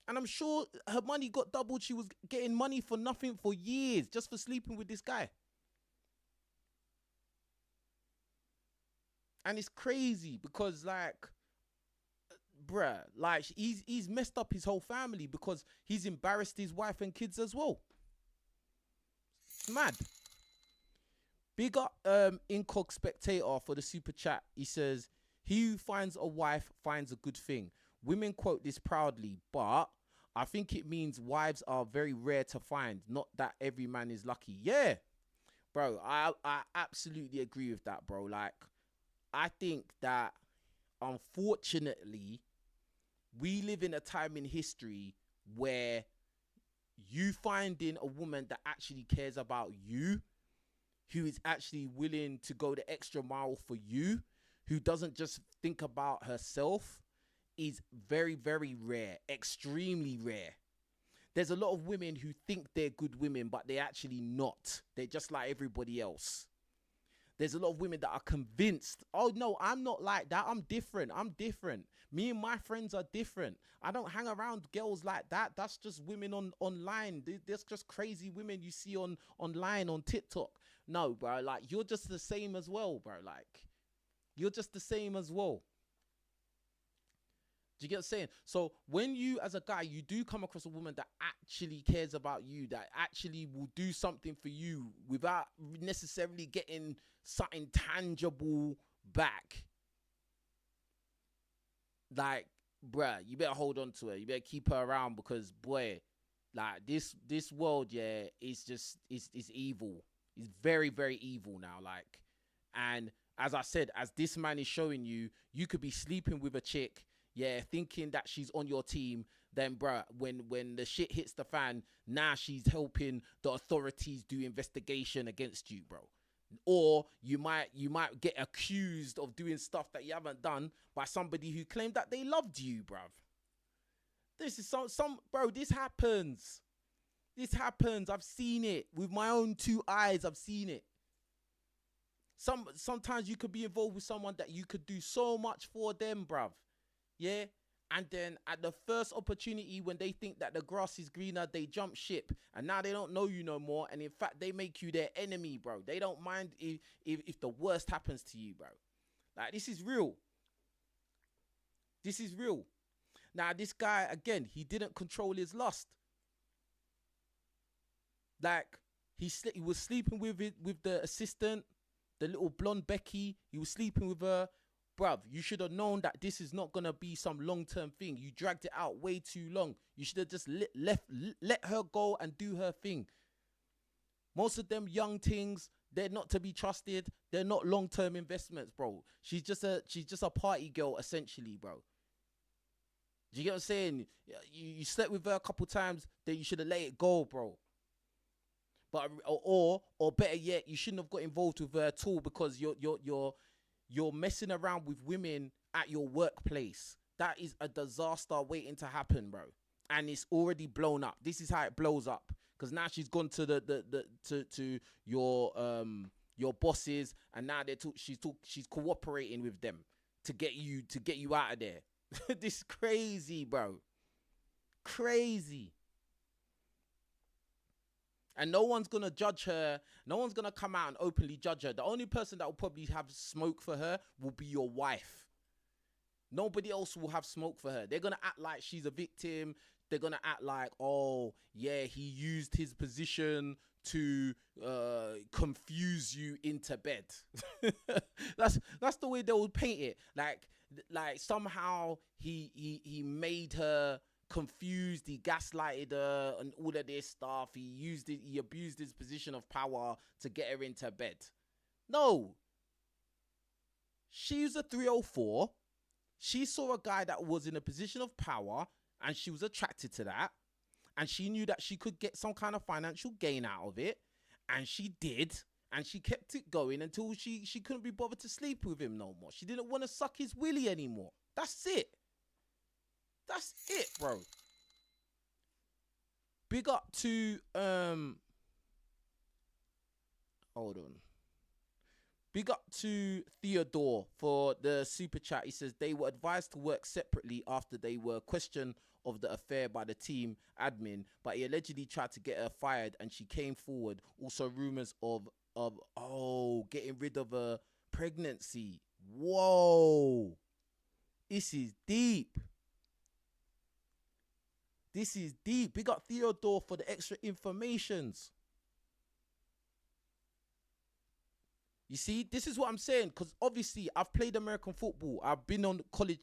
And I'm sure her money got doubled. She was getting money for nothing for years just for sleeping with this guy. And it's crazy because, like, bruh, like, he's messed up his whole family because he's embarrassed his wife and kids as well. It's mad. Big up Incog Spectator for the super chat. He says, he who finds a wife finds a good thing. Women quote this proudly, but I think it means wives are very rare to find, not that every man is lucky. Yeah, bro, I absolutely agree with that, bro. Like, I think that, unfortunately, we live in a time in history where you finding a woman that actually cares about you, who is actually willing to go the extra mile for you, who doesn't just think about herself, is very, very rare, extremely rare. There's a lot of women who think they're good women, but they're actually not. They're just like everybody else. There's a lot of women that are convinced, oh no, I'm not like that. I'm different. Me and my friends are different. I don't hang around girls like that. That's just women online. There's just crazy women you see online on TikTok. No, bro, like, you're just the same as well, bro. Like, you're just the same as well. Do you get what I'm saying? So when you, as a guy, you do come across a woman that actually cares about you, that actually will do something for you without necessarily getting something tangible back, like, bruh, you better hold on to her. You better keep her around because, boy, like, this world, yeah, it's evil. It's very, very evil now. Like, and as I said, as this man is showing you, you could be sleeping with a chick, yeah, thinking that she's on your team. Then, bruh, when the shit hits the fan, now she's helping the authorities do investigation against you, bro. Or you might get accused of doing stuff that you haven't done by somebody who claimed that they loved you, bruv. This is some bro, this happens. This happens. I've seen it with my own 2 eyes. I've seen it. Sometimes you could be involved with someone that you could do so much for them, bruv. Yeah? And then at the first opportunity when they think that the grass is greener, they jump ship. And now they don't know you no more. And in fact, they make you their enemy, bro. They don't mind if the worst happens to you, bro. Like, this is real. This is real. Now, this guy, again, he didn't control his lust. Like, he was sleeping with the assistant, the little blonde Becky. He was sleeping with her. Bruv, you should have known that this is not going to be some long-term thing. You dragged it out way too long. You should have just let her go and do her thing. Most of them young things, they're not to be trusted. They're not long-term investments, bro. She's just a party girl, essentially, bro. Do you get what I'm saying? You slept with her a couple times, then you should have let it go, bro. But or better yet, you shouldn't have got involved with her at all because you're messing around with women at your workplace. that is a disaster waiting to happen, bro. And it's already blown up. This is how it blows up. Because now she's gone to to your bosses, and now she's cooperating with them to get you out of there. This is crazy, bro. Crazy. And no one's gonna judge her. No one's gonna come out and openly judge her. The only person that will probably have smoke for her will be your wife. Nobody else will have smoke for her. They're gonna act like she's a victim. They're gonna act like, oh yeah, he used his position to confuse you into bed. That's the way they would paint it. Like somehow he made her confused, he gaslighted her and all of this stuff. He abused his position of power to get her into bed. No. She's a 304. She saw a guy that was in a position of power and she was attracted to that. And she knew that she could get some kind of financial gain out of it. And she did. And she kept it going until she couldn't be bothered to sleep with him no more. She didn't want to suck his willy anymore. That's it. That's it, bro. Big up to hold on. Big up to Theodore for the super chat. He says they were advised to work separately after they were questioned of the affair by the team admin, but he allegedly tried to get her fired and she came forward. Also rumors of getting rid of a pregnancy. Whoa. This is deep. This is deep. Big up Theodore for the extra informations. You see, this is what I'm saying, because obviously I've played American football. I've been on college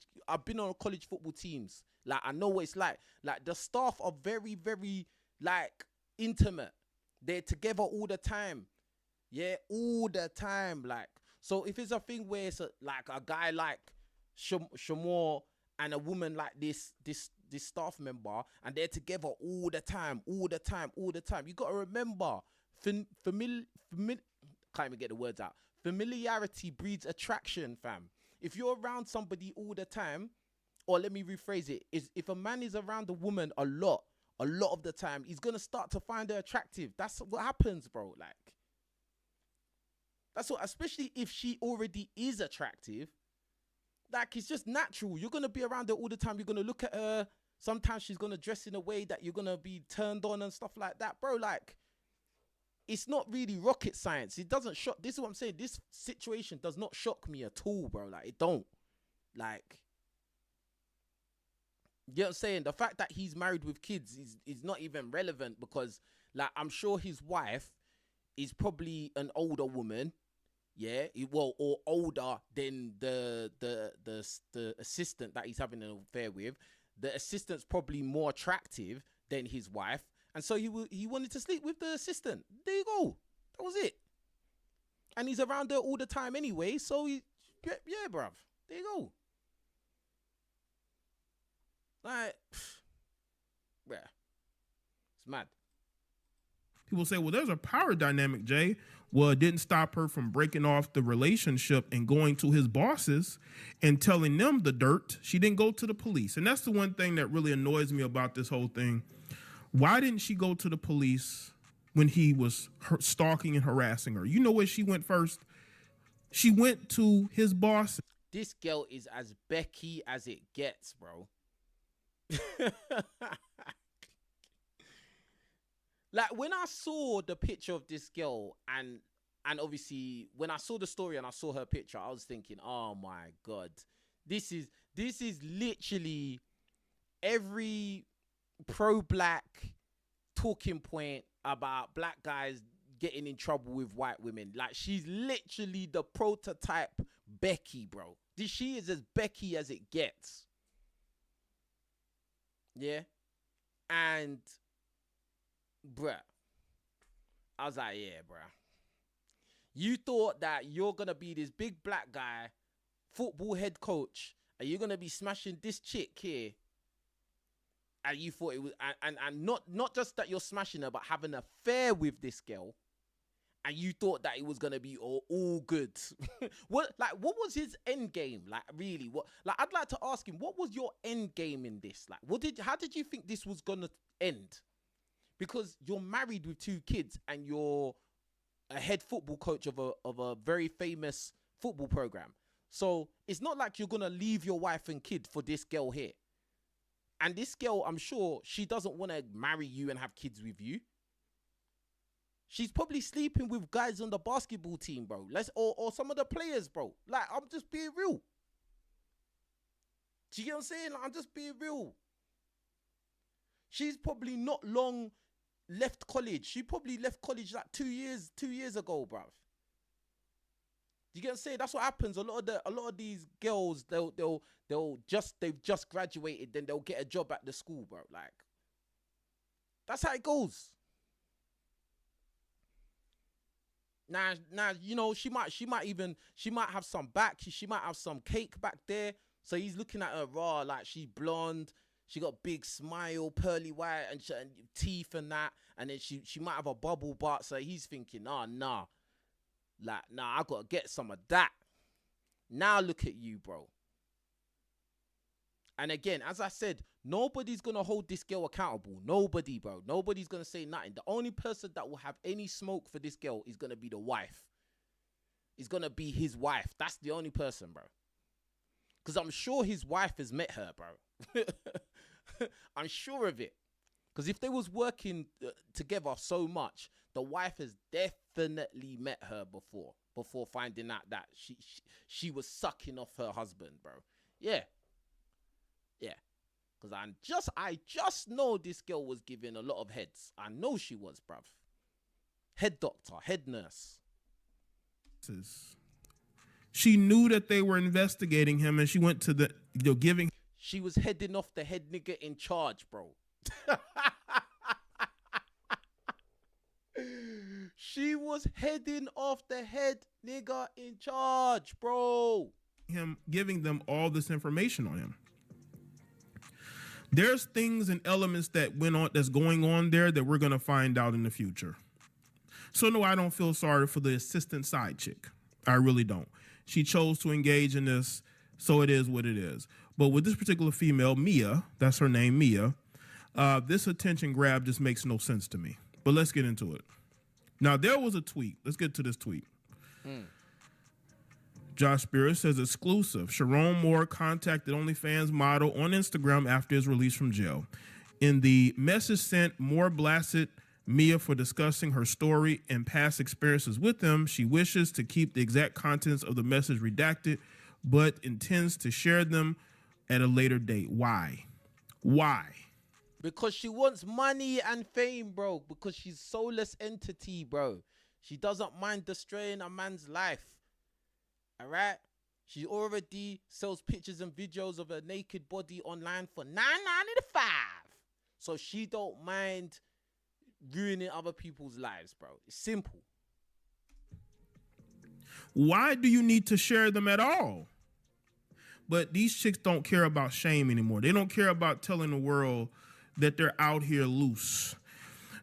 football teams. Like, I know what it's like. Like, the staff are very, very, like, intimate. They're together all the time. Yeah, all the time. Like, so if it's a thing where it's like a guy like Shamor and a woman like this staff member, and they're together all the time. You got to remember, can't even get the words out. Familiarity breeds attraction, fam. If you're around somebody all the time, or let me rephrase it, is if a man is around a woman a lot of the time, he's gonna start to find her attractive. That's what happens, bro. Like, that's what, especially if she already is attractive. Like, it's just natural. You're gonna be around her all the time. You're gonna look at her. Sometimes she's gonna dress in a way that you're gonna be turned on and stuff like that, bro. Like, it's not really rocket science. It doesn't shock. This is what I'm saying. This situation does not shock me at all, bro. Like, it don't. Like, you know what I'm saying? The fact that he's married with kids is not even relevant, because, like, I'm sure his wife is probably an older woman. Yeah, or older than the assistant that he's having an affair with. The assistant's probably more attractive than his wife. And so he wanted to sleep with the assistant. There you go. That was it. And he's around her all the time anyway. So, yeah, bruv. There you go. Like, yeah. It's mad. People say, well, there's a power dynamic, Jay. Well, it didn't stop her from breaking off the relationship and going to his bosses and telling them the dirt. She didn't go to the police. And that's the one thing that really annoys me about this whole thing. Why didn't she go to the police when he was stalking and harassing her? You know where she went first? She went to his boss. This girl is as Becky as it gets, bro. Like, when I saw the picture of this girl, and obviously when I saw the story and I saw her picture, I was thinking, oh my God, this is literally every pro-black talking point about black guys getting in trouble with white women. Like, she's literally the prototype Becky, bro. She is as Becky as it gets. Yeah. And, bruh, I was like, yeah, bruh. You thought that you're going to be this big black guy, football head coach, and you're going to be smashing this chick here. And you thought it was, and not just that you're smashing her, but having an affair with this girl. and you thought that it was gonna be all good. What was his end game? Like, really, what? Like, I'd like to ask him, what was your end game in this? Like, how did you think this was gonna end? Because you're married with 2 kids and you're a head football coach of a very famous football program. So it's not like you're gonna leave your wife and kid for this girl here. And this girl, I'm sure she doesn't want to marry you and have kids with you. She's probably sleeping with guys on the basketball team, bro. Or some of the players, bro. Like, I'm just being real. Do you get what I'm saying? Like, I'm just being real. She's probably not long left college. She probably left college like 2 years ago, bruv. You get what I'm saying? That's what happens. A lot of these girls, they've just graduated, then they'll get a job at the school, bro. Like, that's how it goes. Now, you know, she might have some back. She might have some cake back there. So he's looking at her raw, like, she blonde. She got big smile, pearly white, and teeth and that. And then she might have a bubble butt. So he's thinking, nah. Like, nah, I got to get some of that. Now look at you, bro. And again, as I said, nobody's going to hold this girl accountable. Nobody, bro. Nobody's going to say nothing. The only person that will have any smoke for this girl is going to be the wife. It's going to be his wife. That's the only person, bro. Because I'm sure his wife has met her, bro. I'm sure of it. Because if they was working together so much, the wife has definitely met her before finding out that she was sucking off her husband, bro. Yeah. Because I just know this girl was giving a lot of heads. I know she was, bruv. Head doctor, head nurse. She knew that they were investigating him, and she went to the giving. She was heading off the head nigga in charge, bro. She was heading off the head nigga in charge, bro. Him giving them all this information on him. There's things and elements that's going on there that we're going to find out in the future. So no, I don't feel sorry for the assistant side chick. I really don't. She chose to engage in this, so it is what it is. But with this particular female, Mia, that's her name, Mia, this attention grab just makes no sense to me. But let's get into it. Now, there was a tweet. Let's get to this tweet. Josh Spears says, exclusive. Sherrone Moore contacted OnlyFans model on Instagram after his release from jail. In the message sent, Moore blasted Mia for discussing her story and past experiences with him. She wishes to keep the exact contents of the message redacted, but intends to share them at a later date. Why? Because she wants money and fame, bro. Because she's soulless entity, bro. She doesn't mind destroying a man's life. All right? She already sells pictures and videos of her naked body online for $9.95. So she don't mind ruining other people's lives, bro. It's simple. Why do you need to share them at all? But these chicks don't care about shame anymore. They don't care about telling the world that they're out here loose.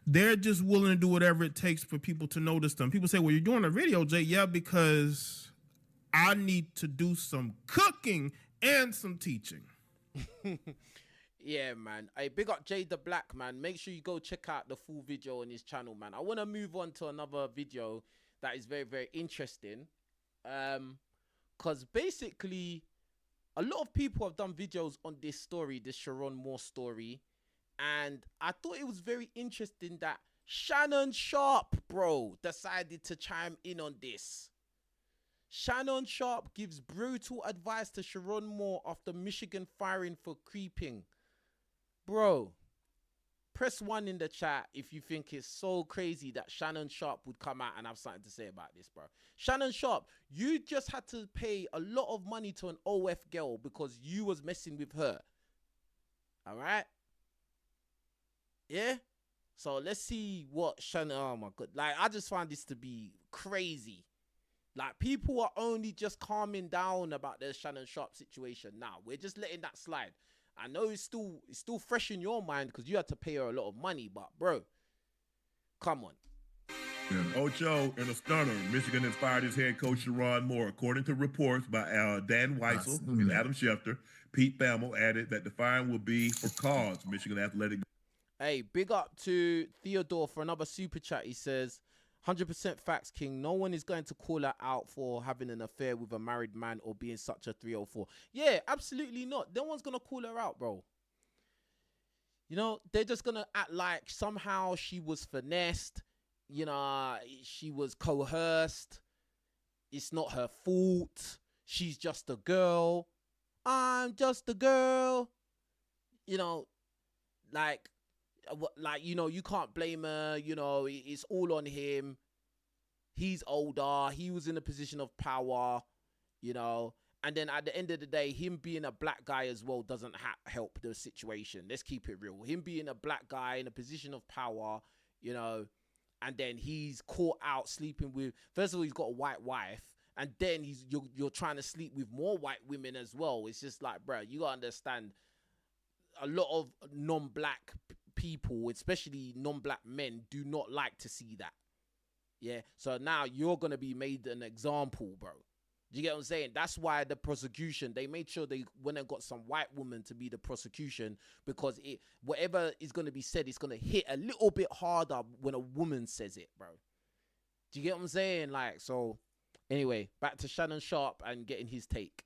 They're just willing to do whatever it takes for people to notice them. People say, well, you're doing a video, Jay. Yeah, because I need to do some cooking and some teaching. Yeah, man. Hey, big up Jay the Black, man. Make sure you go check out the full video on his channel, man. I want to move on to another video that is very, very interesting. Because basically, a lot of people have done videos on this story, this Sherrone Moore story. And I thought it was very interesting that Shannon Sharp, bro, decided to chime in on this. Shannon Sharp gives brutal advice to Sherrone Moore after Michigan firing for creeping. Bro, press 1 in the chat if you think it's so crazy that Shannon Sharp would come out and have something to say about this, bro. Shannon Sharp, you just had to pay a lot of money to an OF girl because you was messing with her. All right? Yeah? So let's see what Shannon, oh my God. Like, I just found this to be crazy. Like, people are only just calming down about the Shannon Sharp situation now. We're just letting that slide. I know it's still fresh in your mind because you had to pay her a lot of money, but bro, come on. And Ocho in a stunner, Michigan has fired his head coach Sherrone Moore. According to reports by Dan Weissel and Adam Schefter, Pete Thamel added that the firing will be for cause. Michigan Athletic. Hey, big up to Theodore for another super chat. He says, 100% facts, King. No one is going to call her out for having an affair with a married man or being such a 304. Yeah, absolutely not. No one's going to call her out, bro. You know, they're just going to act like somehow she was finessed. You know, she was coerced. It's not her fault. She's just a girl. I'm just a girl. You know, like, you know, you can't blame her. You know, it's all on him. He's older. He was in a position of power, you know. And then at the end of the day, him being a black guy as well doesn't help the situation. Let's keep it real. Him being a black guy in a position of power, you know, and then he's caught out sleeping with, first of all, he's got a white wife, and then you're trying to sleep with more white women as well. It's just like, bro, you gotta understand, a lot of non-black people, especially non-black men, do not like to see that. Yeah, so now you're gonna be made an example, bro. Do you get what I'm saying? That's why the prosecution, they made sure they went and got some white woman to be the prosecution, because whatever is going to be said, it's going to hit a little bit harder when a woman says it, bro. Do you get what I'm saying? Like, so anyway, back to Shannon Sharpe and getting his take.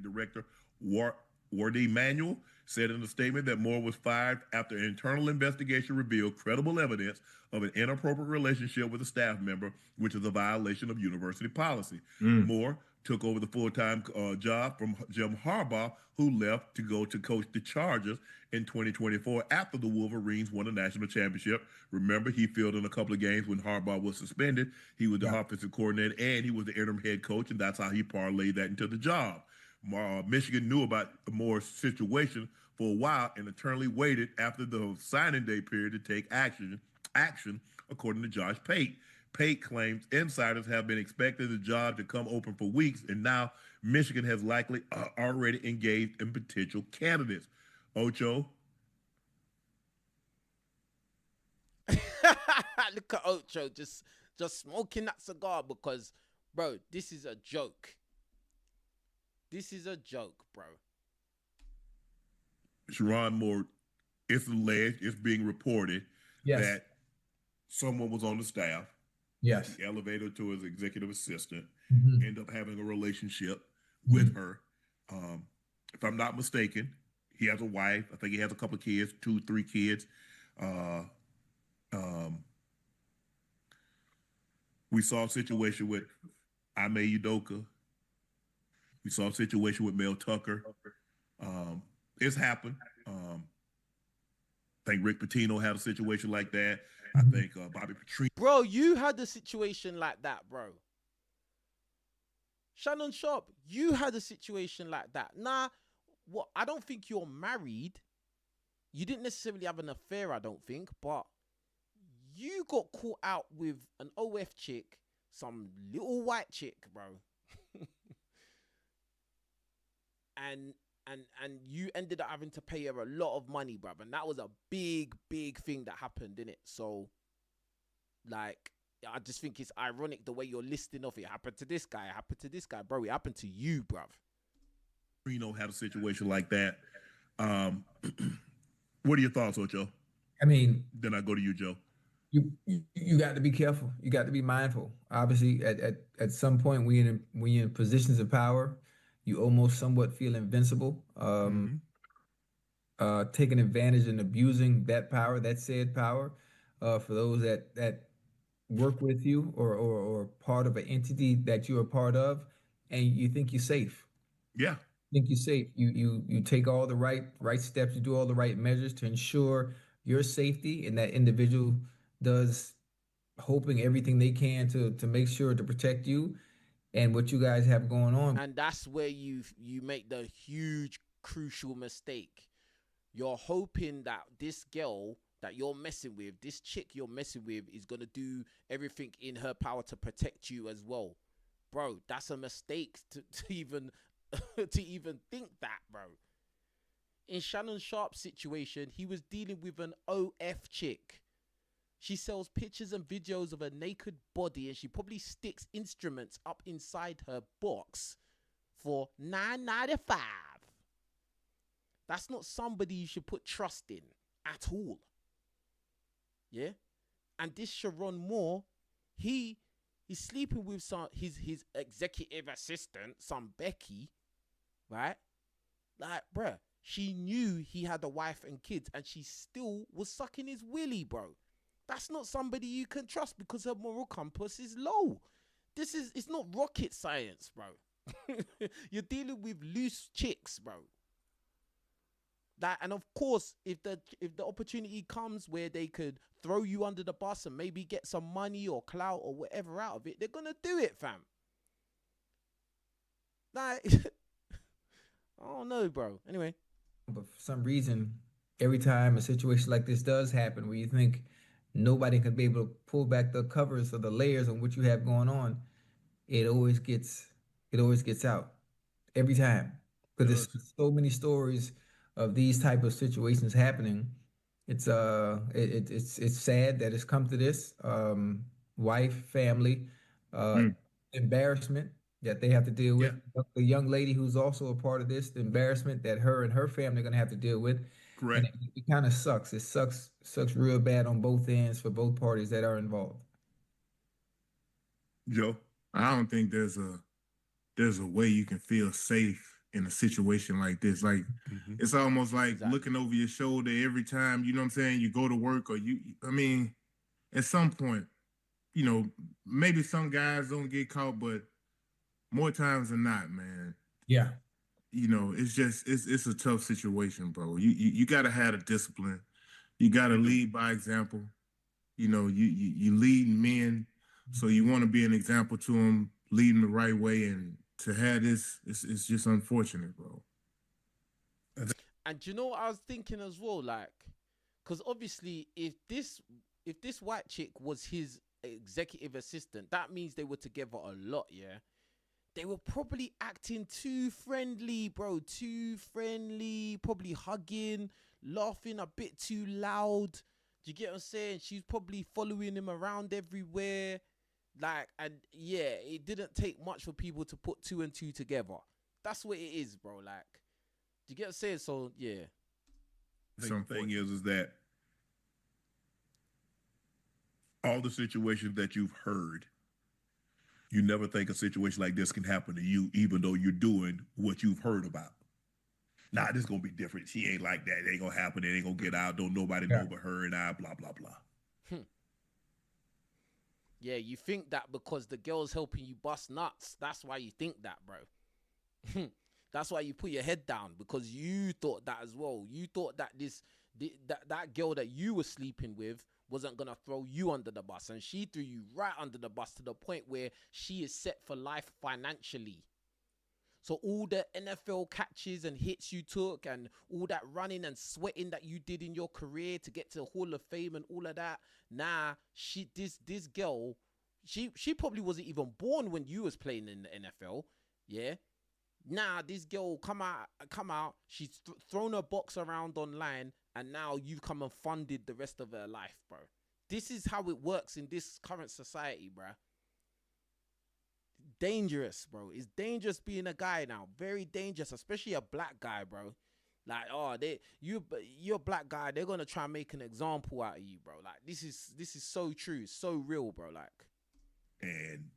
Director Wardy Manuel said in a statement that Moore was fired after an internal investigation revealed credible evidence of an inappropriate relationship with a staff member, which is a violation of university policy. Moore took over the full-time job from Jim Harbaugh, who left to go to coach the Chargers in 2024 after the Wolverines won a national championship. Remember, he filled in a couple of games when Harbaugh was suspended. He was the offensive coordinator, and he was the interim head coach, and that's how he parlayed that into the job. Michigan knew about Moore's situation for a while and eternally waited after the signing day period to take action, according to Josh Pate. Pate claims insiders have been expecting the job to come open for weeks, and now Michigan has likely already engaged in potential candidates. Ocho. Look at Ocho just smoking that cigar, because, bro, this is a joke. This is a joke, bro. Sherrone Moore, it's alleged, it's being reported that someone was on the staff. Yes. He elevated to his executive assistant, Mhm. end up having a relationship with her. If I'm not mistaken, he has a wife. I think he has a couple of kids, 2, 3 kids. We saw a situation with Ime Udoka. We saw a situation with Mel Tucker. It's happened. I think Rick Pitino had a situation like that. I think Bobby Petrino. Bro, you had a situation like that, bro. Shannon Sharpe, you had a situation like that. Nah, what? I don't think you're married. You didn't necessarily have an affair, I don't think, but you got caught out with an OF chick, some little white chick, bro. and you ended up having to pay her a lot of money, bro. And that was a big thing that happened, innit? So, like, I just think it's ironic the way you're listing off. It happened to this guy, it happened to this guy, bro. It happened to you, bruv. Reno had a situation like that. What are your thoughts, Ocho? I mean, then I go to you, Joe. You got to be careful. You got to be mindful. Obviously, at some point, when you're in positions of power, you almost somewhat feel invincible. Taking advantage and abusing that power, that said power, for those that work with you or part of an entity that you're a part of, and you think you're safe. Yeah. Think you're safe. You take all the right steps, you do all the right measures to ensure your safety, and that individual does hoping everything they can to make sure to protect you and what you guys have going on. And that's where you make the huge crucial mistake. You're hoping that this girl that you're messing with, this chick you're messing with, is gonna do everything in her power to protect you as well. Bro, that's a mistake to even to even think that, bro. In Shannon Sharpe's situation, he was dealing with an OF chick. She sells pictures and videos of a naked body, and she probably sticks instruments up inside her box for $9.95. That's not somebody you should put trust in at all. Yeah? And this Sherrone Moore, he's sleeping with his executive assistant, some Becky, right? Like, bruh, she knew he had a wife and kids, and she still was sucking his willy, bro. That's not somebody you can trust because her moral compass is low. It's not rocket science, bro. You're dealing with loose chicks, bro. That, and of course, if the opportunity comes where they could throw you under the bus and maybe get some money or clout or whatever out of it, they're gonna do it, fam. Like, I don't know, bro. Anyway, But for some reason, every time a situation like this does happen, where you think nobody could be able to pull back the covers or the layers on what you have going on, it always gets out every time, because there's so many stories of these type of situations happening. It's sad that it's come to this. Wife, family, uh, embarrassment that they have to deal with. The young lady who's also a part of this, the embarrassment that her and her family are gonna have to deal with. Correct. And it kind of sucks. It sucks real bad on both ends for both parties that are involved. Joe? I don't think there's a way you can feel safe in a situation like this. Like it's almost like looking over your shoulder every time, you know what I'm saying, you go to work, or I mean, at some point, you know, maybe some guys don't get caught, but more times than not, man. Yeah. You know, it's a tough situation, bro. You gotta have the discipline. You gotta lead by example. You know, you lead men, so you want to be an example to them, lead them the right way, and to have this, it's just unfortunate, bro. and you know what I was thinking as well, like, because obviously, if this white chick was his executive assistant, that means they were together a lot, yeah. They were probably acting too friendly, bro. Too friendly, probably hugging, laughing a bit too loud. Do you get what I'm saying? She's probably following him around everywhere. Like, and yeah, it didn't take much for people to put two and two together. That's what it is, bro. Like, do you get what I'm saying? So, yeah. The thing is that all the situations that you've heard, you never think a situation like this can happen to you, even though you're doing what you've heard about. Nah, this is gonna be different. She ain't like that. It ain't gonna happen. It ain't gonna get out. Don't nobody know but her and I. Blah blah blah. Yeah, you think that because the girl's helping you bust nuts. That's why you think that, bro. That's why you put your head down, because you thought that as well. You thought that that girl that you were sleeping with wasn't gonna throw you under the bus, and she threw you right under the bus to the point where she is set for life financially. So all the NFL catches and hits you took, and all that running and sweating that you did in your career to get to the Hall of Fame and all of that, nah, this girl, she probably wasn't even born when you was playing in the NFL, yeah. Nah, this girl come out. She's thrown her box around online, and now you've come and funded the rest of her life, bro. This is how it works in this current society, bro. Dangerous, bro. It's dangerous being a guy now. Very dangerous, especially a black guy, bro. Like, oh, you're a black guy. They're gonna try and make an example out of you, bro. Like, this is so true, so real, bro. Like, and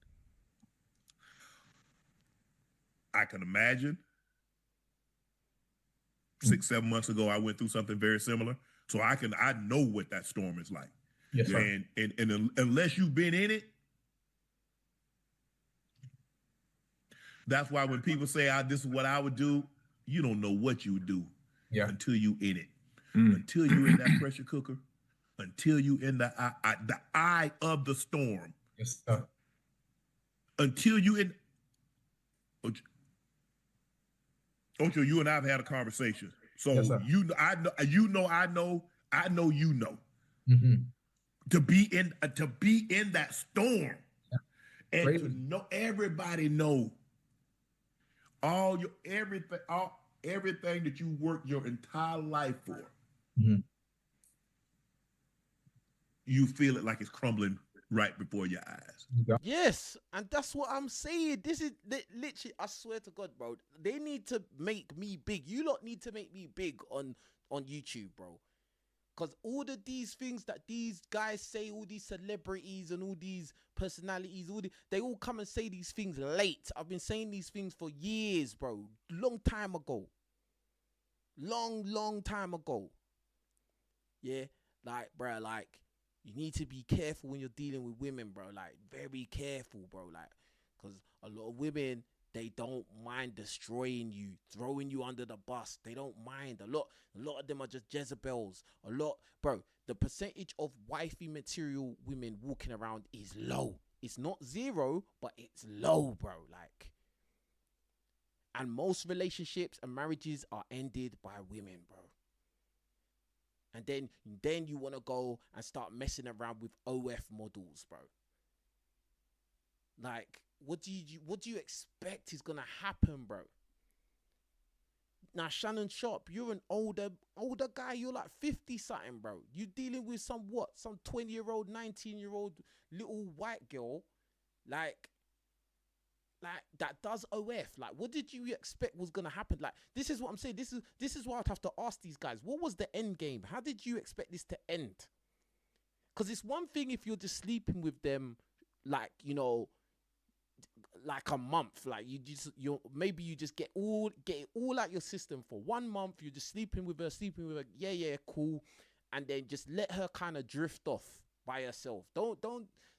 I can imagine 6-7 months ago I went through something very similar, so I know what that storm is like. Yes, sir. And unless you've been in it, that's why when people say this is what I would do, you don't know what you would do until you in it. Until you in that pressure cooker, until you in the eye of the storm. Yes, sir. Until you in Ocho, you and I have had a conversation. So Yes, sir. I know. Mm-hmm. To be in that storm, and Crazy. to know everybody know everything that you worked your entire life for. Mm-hmm. you feel it like it's crumbling right before your eyes. Yes, and that's what I'm saying. This is literally, I swear to God, bro. They need to make me big. You lot need to make me big on YouTube, bro. Because all of these things that these guys say, all these celebrities and all these personalities, they all come and say these things late. I've been saying these things for years, bro. Long time ago. Long time ago. Yeah, like, bro, like, you need to be careful when you're dealing with women, bro. Like, very careful, bro. Like, because a lot of women, they don't mind destroying you, throwing you under the bus. They don't mind. A lot of them are just Jezebels. Bro, the percentage of wifey material women walking around is low. It's not zero, but it's low, bro. Like, and most relationships and marriages are ended by women, bro. And then you want to go and start messing around with OF models, bro. Like, what do you expect is gonna happen, bro? Now, Shannon Sharp, you're an older guy. You're like 50 something, bro. You dealing with some 20-year-old, 19-year-old little white girl, like that does OF. Like, what did you expect was gonna happen? Like, this is what I'm saying. This is why I'd have to ask these guys, what was the end game? How did you expect this to end? Because it's one thing if you're just sleeping with them, like, you know, like a month, like you maybe you just get it all out your system for 1 month. You're just sleeping with her, yeah, cool, and then just let her kind of drift off by herself.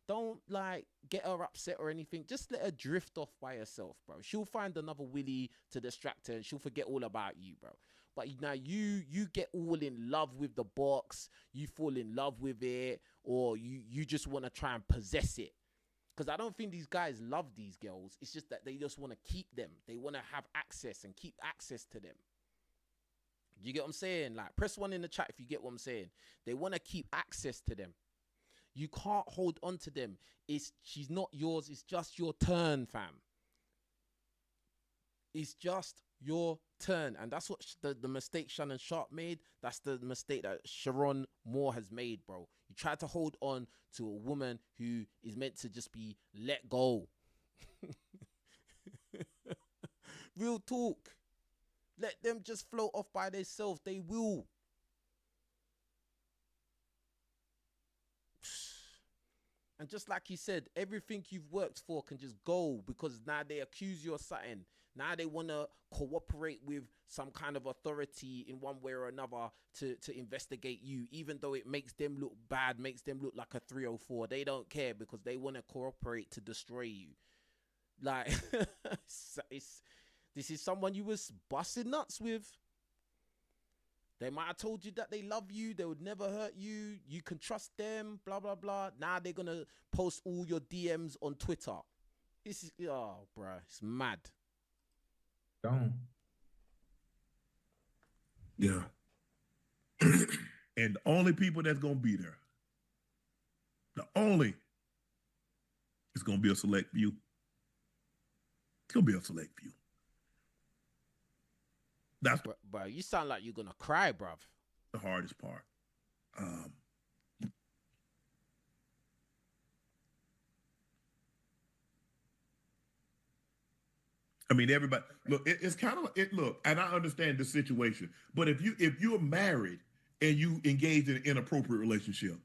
Don't like get her upset or anything. Just let her drift off by herself, bro. She'll find another Willie to distract her and she'll forget all about you, bro. But now you get all in love with the box, you fall in love with it, or you just want to try and possess it. Because I don't think these guys love these girls. It's just that they just want to keep them. They want to have access and keep access to them. You get what I'm saying? Like, press 1 in the chat if you get what I'm saying. They want to keep access to them. You can't hold on to them. She's not yours. It's just your turn, fam. It's just your turn. And that's what the mistake Shannon Sharp made. That's the mistake that Sherrone Moore has made, bro. You try to hold on to a woman who is meant to just be let go. Real talk. Let them just float off by themselves. They will. And just like he said, everything you've worked for can just go because now they accuse you of something. Now they want to cooperate with some kind of authority in one way or another to investigate you, even though it makes them look bad, makes them look like a 304. They don't care because they want to cooperate to destroy you. Like, this is someone you was busting nuts with. They might have told you that they love you, they would never hurt you, you can trust them, blah, blah, blah. Now they're going to post all your DMs on Twitter. This is, oh, bruh, it's mad. Don't. Yeah. And the only people that's going to be there, it's going to be a select few. It's going to be a select few. That's bro, you sound like you're going to cry, bruv. The hardest part. I mean, everybody, look, it's kind of, look, and I understand the situation, but if you're married and you engage in an inappropriate relationship,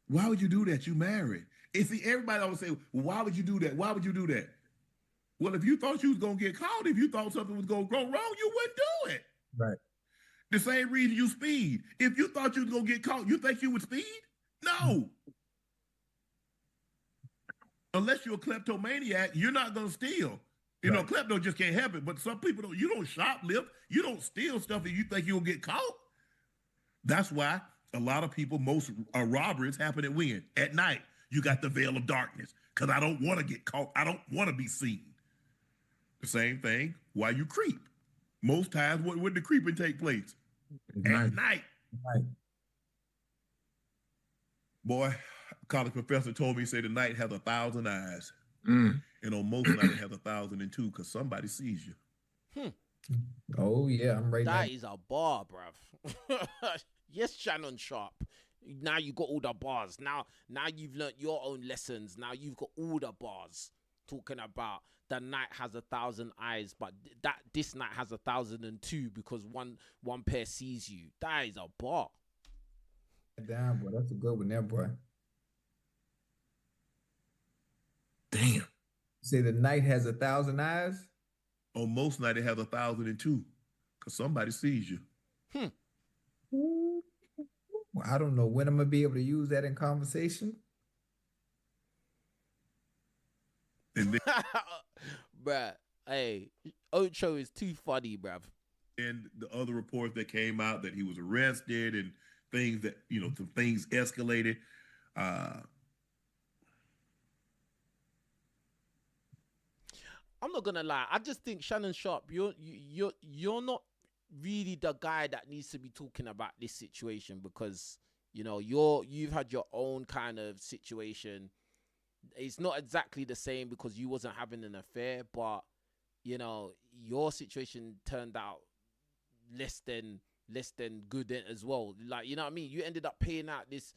why would you do that? You married. And see, everybody always say, well, why would you do that? Why would you do that? Well, if you thought you was going to get caught, if you thought something was going to go wrong, you wouldn't do it. Right. The same reason you speed. If you thought you was going to get caught, you think you would speed? No. Unless you're a kleptomaniac, you're not going to steal. You know, klepto just can't help it. But some people don't. You don't shoplift. You don't steal stuff that you think you'll get caught. That's why a lot of people, most robberies happen at when? At night. You got the veil of darkness. Because I don't want to get caught. I don't want to be seen. The same thing why you creep. Most times, when the creeping take place? At night. Right. Boy, college professor told me, say the night has 1,000 eyes. And on most nights it has 1,002 because somebody sees you. Oh yeah, I'm right. That is a bar, bruv. Yes, Shannon Sharp. Now you got all the bars. Now you've learnt your own lessons. Now you've got all the bars talking about the night has 1,000 eyes, but this night has 1,002 because one pair sees you. That is a bar. Damn, boy, that's a good one there, boy. Damn. Say the night has 1,000 eyes? On most night, it has 1,002 because somebody sees you. Ooh. Well, I don't know when I'm gonna be able to use that in conversation. And then, Bruh, hey, Ocho is too funny, bruv. and the other reports that came out that he was arrested and things that, some things escalated. I'm not gonna lie. I just think Shannon Sharp, you're not really the guy that needs to be talking about this situation because you've had your own kind of situation. It's not exactly the same because you wasn't having an affair, but your situation turned out less than good as well. Like, you know what I mean? You ended up paying out this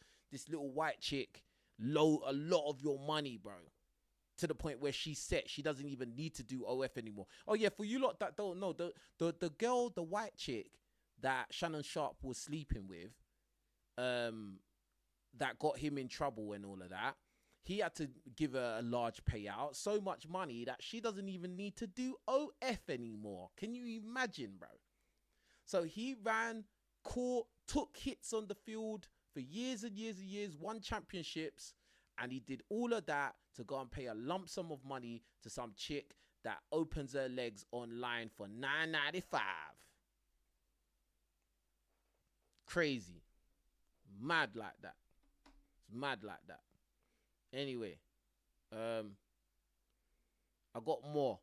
little white chick a lot of your money, bro. To the point where she's set, she doesn't even need to do OF anymore. Oh yeah, for you lot that don't know, the girl, the white chick that Shannon Sharp was sleeping with, that got him in trouble and all of that, he had to give her a large payout, so much money that she doesn't even need to do OF anymore. Can you imagine, bro? So he ran, caught, took hits on the field for years and years and years, won championships, and he did all of that to go and pay a lump sum of money to some chick that opens her legs online for $9.95. Crazy. Mad like that. It's mad like that. Anyway, I got more.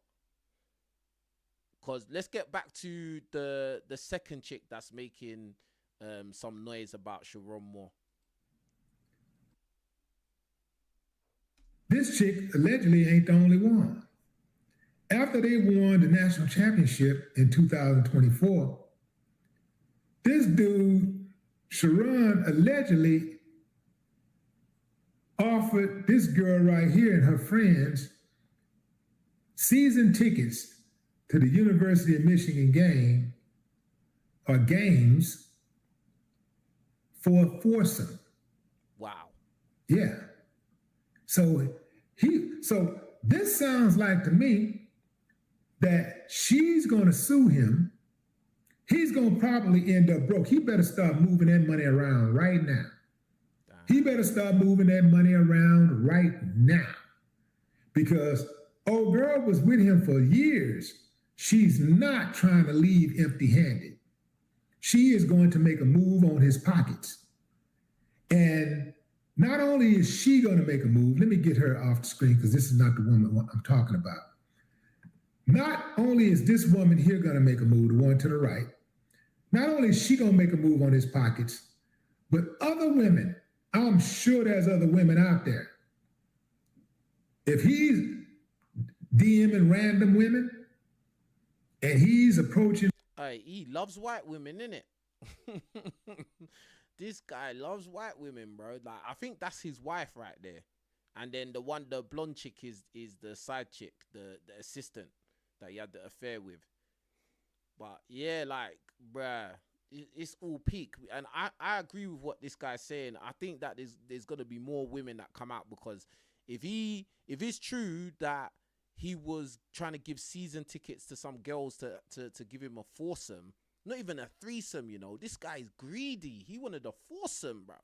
Cause let's get back to the second chick that's making some noise about Sherrone Moore. This chick allegedly ain't the only one. After they won the national championship in 2024, this dude, Sherrone, allegedly offered this girl right here and her friends season tickets to the University of Michigan games for a foursome. Wow. Yeah. So this sounds like to me that she's going to sue him. He's going to probably end up broke. He better start moving that money around right now. He better start moving that money around right now because old girl was with him for years. She's not trying to leave empty-handed. She is going to make a move on his pockets. And not only is she going to make a move, let me get her off the screen because this is not the woman I'm talking about. Not only is this woman here going to make a move, the one to the right, not only is she going to make a move on his pockets, but other women, I'm sure there's other women out there. If he's DMing random women and he's approaching. He loves white women, innit? This guy loves white women, bro. Like, I think that's his wife right there. And then the blonde chick is the side chick, the assistant that he had the affair with. But yeah, like, bruh, it's all peak. And I agree with what this guy's saying. I think that there's gonna be more women that come out because if it's true that he was trying to give season tickets to some girls to give him a foursome, not even a threesome, this guy's greedy. He wanted a foursome, bruv.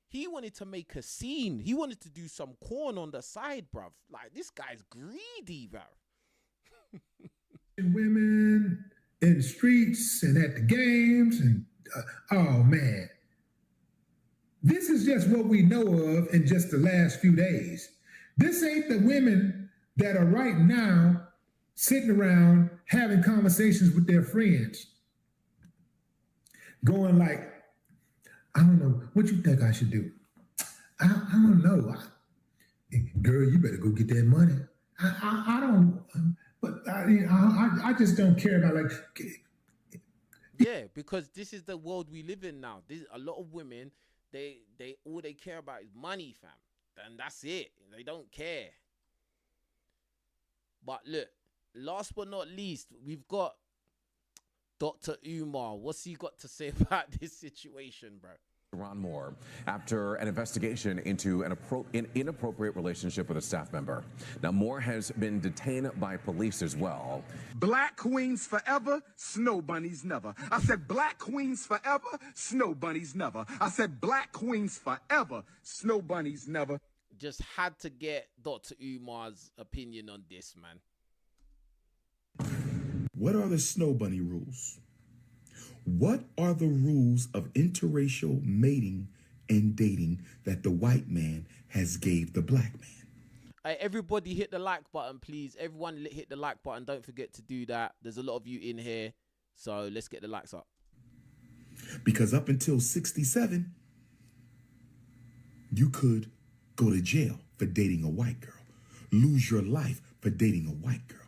He wanted to make a scene. He wanted to do some corn on the side, bruv. Like, this guy's greedy, bruv. Women in the streets and at the games and oh man, this is just what we know of in just the last few days. This ain't the women that are right now sitting around having conversations with their friends, going like, I don't know, what you think I should do? I don't know. Girl, you better go get that money. I don't, but I just don't care about like. Yeah, because this is the world we live in now. A lot of women, They all they care about is money, fam. And that's it. They don't care. But look, last but not least, we've got Dr. Umar. What's he got to say about this situation, bro? Sherrone Moore, after an investigation into an inappropriate relationship with a staff member. Now, Moore has been detained by police as well. Black queens forever, snow bunnies never. I said black queens forever, snow bunnies never. I said black queens forever, snow bunnies never. Just had to get Dr. Umar's opinion on this, man. What are the snow bunny rules? What are the rules of interracial mating and dating that the white man has gave the black man? Hey, everybody hit the like button, please. Everyone hit the like button. Don't forget to do that. There's a lot of you in here, so let's get the likes up. Because up until 67, you could go to jail for dating a white girl, lose your life for dating a white girl,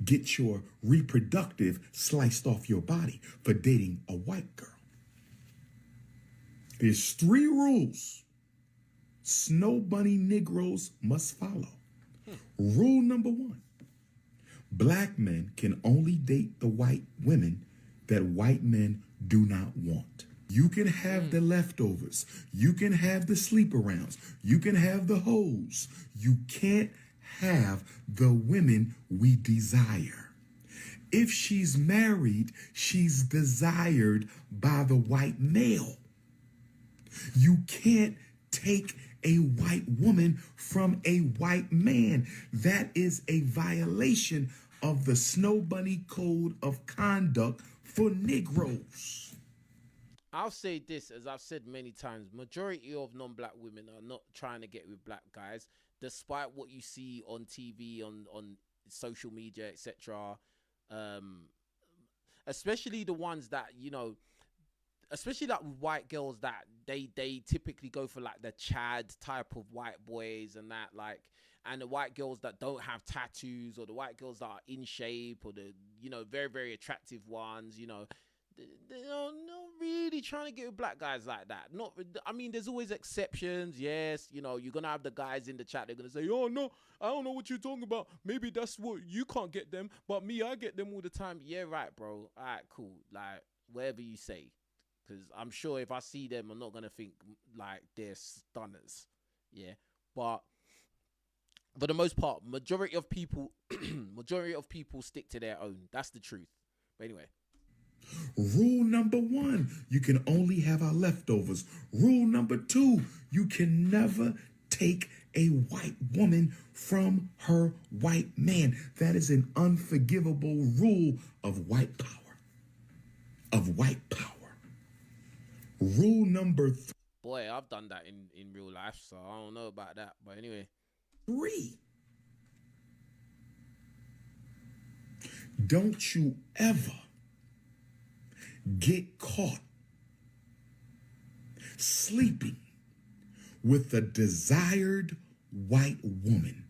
get your reproductive sliced off your body for dating a white girl. There's 3 rules snow bunny Negroes must follow. Rule number 1, black men can only date the white women that white men do not want. You can have the leftovers. You can have the sleep-arounds. You can have the hoes. You can't have the women we desire. If she's married, she's desired by the white male. You can't take a white woman from a white man. That is a violation of the Snow Bunny Code of Conduct for Negroes. I'll say this, as I've said many times, majority of non-black women are not trying to get with black guys, despite what you see on TV, on social media, etc. Especially the ones that, you know, especially like with white girls that they typically go for like the Chad type of white boys and that, like, and the white girls that don't have tattoos, or the white girls that are in shape, or the, you know, very, very attractive ones, you know. They're not really trying to get with black guys like that. Not, I mean, there's always exceptions. Yes, you know, you're gonna have the guys in the chat. They're gonna say, "Oh no, I don't know what you're talking about. Maybe that's what you can't get them, but me, I get them all the time." Yeah, right, bro. All right, cool. Like, whatever you say, because I'm sure if I see them, I'm not gonna think like they're stunners. Yeah, but for the most part, majority of people stick to their own. That's the truth. But anyway. Rule number 1, you can only have our leftovers. Rule number 2, you can never take a white woman from her white man. That is an unforgivable rule of white power. Of white power. Rule number 3. Boy, I've done that in real life, so I don't know about that. But anyway. 3. Don't you ever get caught sleeping with a desired white woman.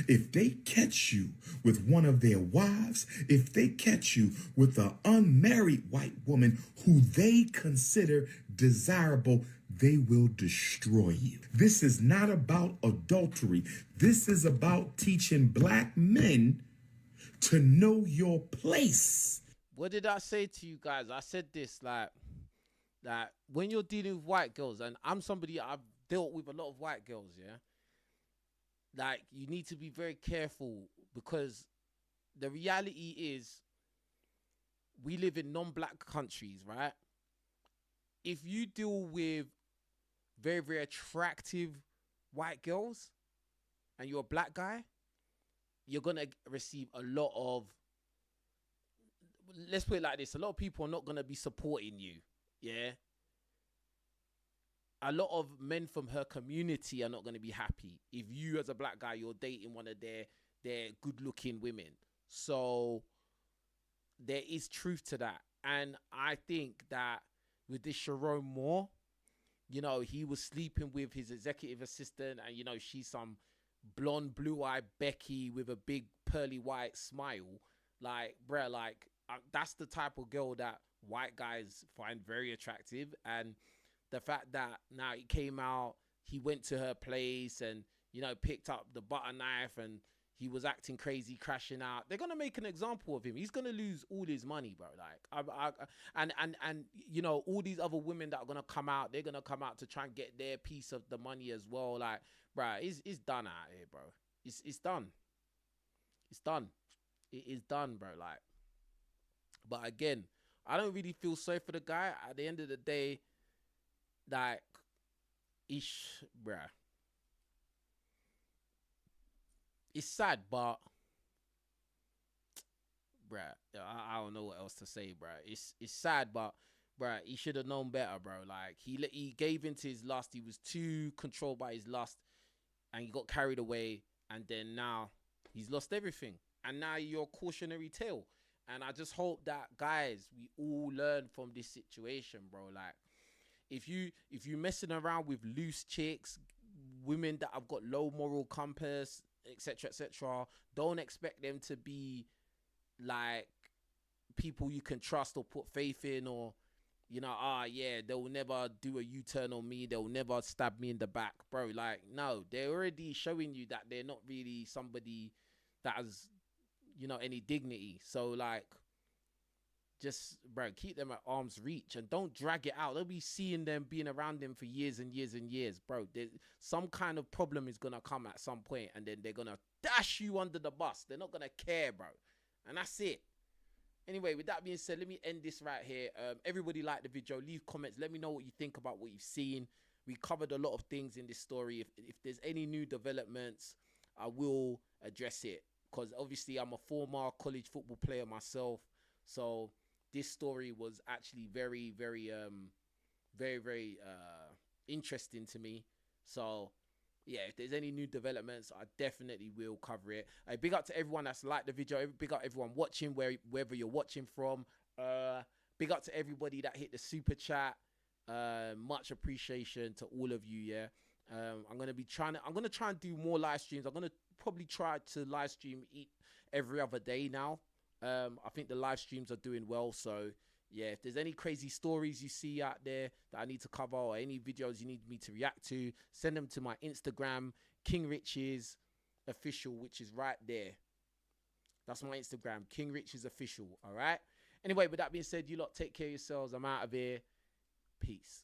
If they catch you with one of their wives, if they catch you with an unmarried white woman who they consider desirable, they will destroy you. This is not about adultery. This is about teaching black men to know your place. What did I say to you guys? I said this, like when you're dealing with white girls, and I'm somebody, I've dealt with a lot of white girls, yeah? Like, you need to be very careful, because the reality is we live in non-black countries, right? If you deal with very, very attractive white girls and you're a black guy, you're going to receive a lot of, let's put it like this, a lot of people are not going to be supporting you, yeah? A lot of men from her community are not going to be happy if you, as a black guy, you're dating one of their good-looking women. So there is truth to that. And I think that with this Sherrone Moore, you know, he was sleeping with his executive assistant, and, you know, she's some blonde, blue-eyed Becky with a big pearly white smile. Like, bruh, like, that's the type of girl that white guys find very attractive. And the fact that now it came out, he went to her place and, you know, picked up the butter knife and he was acting crazy, crashing out. They're gonna make an example of him. He's gonna lose all his money, bro. Like, and you know, all these other women that are gonna come out, they're gonna come out to try and get their piece of the money as well. Like, bro, it's done out here, bro. It's done. It's done. It is done, bro. Like, but again, I don't really feel sorry for the guy. At the end of the day, like, bruh. It's sad, but bruh, I don't know what else to say, bruh. It's sad, but bruh, he should have known better, bro. Like, he gave into his lust. He was too controlled by his lust, and he got carried away. And then now he's lost everything. And now you're a cautionary tale. And I just hope that, guys, we all learn from this situation, bro. Like, if you messing around with loose chicks, women that have got low moral compass, etc., don't expect them to be like people you can trust or put faith in, or, you know, yeah, they'll never do a U-turn on me, they'll never stab me in the back, bro. Like, no, they're already showing you that they're not really somebody that has, you know, any dignity. So, like, just, bro, keep them at arm's reach and don't drag it out. They'll be seeing them being around them for years and years and years, bro. Some kind of problem is gonna come at some point, and then they're gonna dash you under the bus. They're not gonna care, bro, and that's it. Anyway, with that being said, let me end this right here. Everybody like the video, leave comments, let me know what you think about what you've seen. We covered a lot of things in this story. If there's any new developments, I will address it, because obviously I'm a former college football player myself, so this story was actually very, very, very interesting to me. So, yeah, if there's any new developments, I definitely will cover it. Big up to everyone that's liked the video. Big up everyone watching, wherever you're watching from. Big up to everybody that hit the super chat. Much appreciation to all of you. Yeah. I'm gonna try and do more live streams. I'm gonna probably try to live stream every other day now. I think the live streams are doing well, so yeah, if there's any crazy stories you see out there that I need to cover, or any videos you need me to react to, send them to my Instagram, King Riches Official, which is right there. That's my Instagram, King Riches Official. All right. Anyway, with that being said, you lot take care of yourselves. I'm out of here. Peace.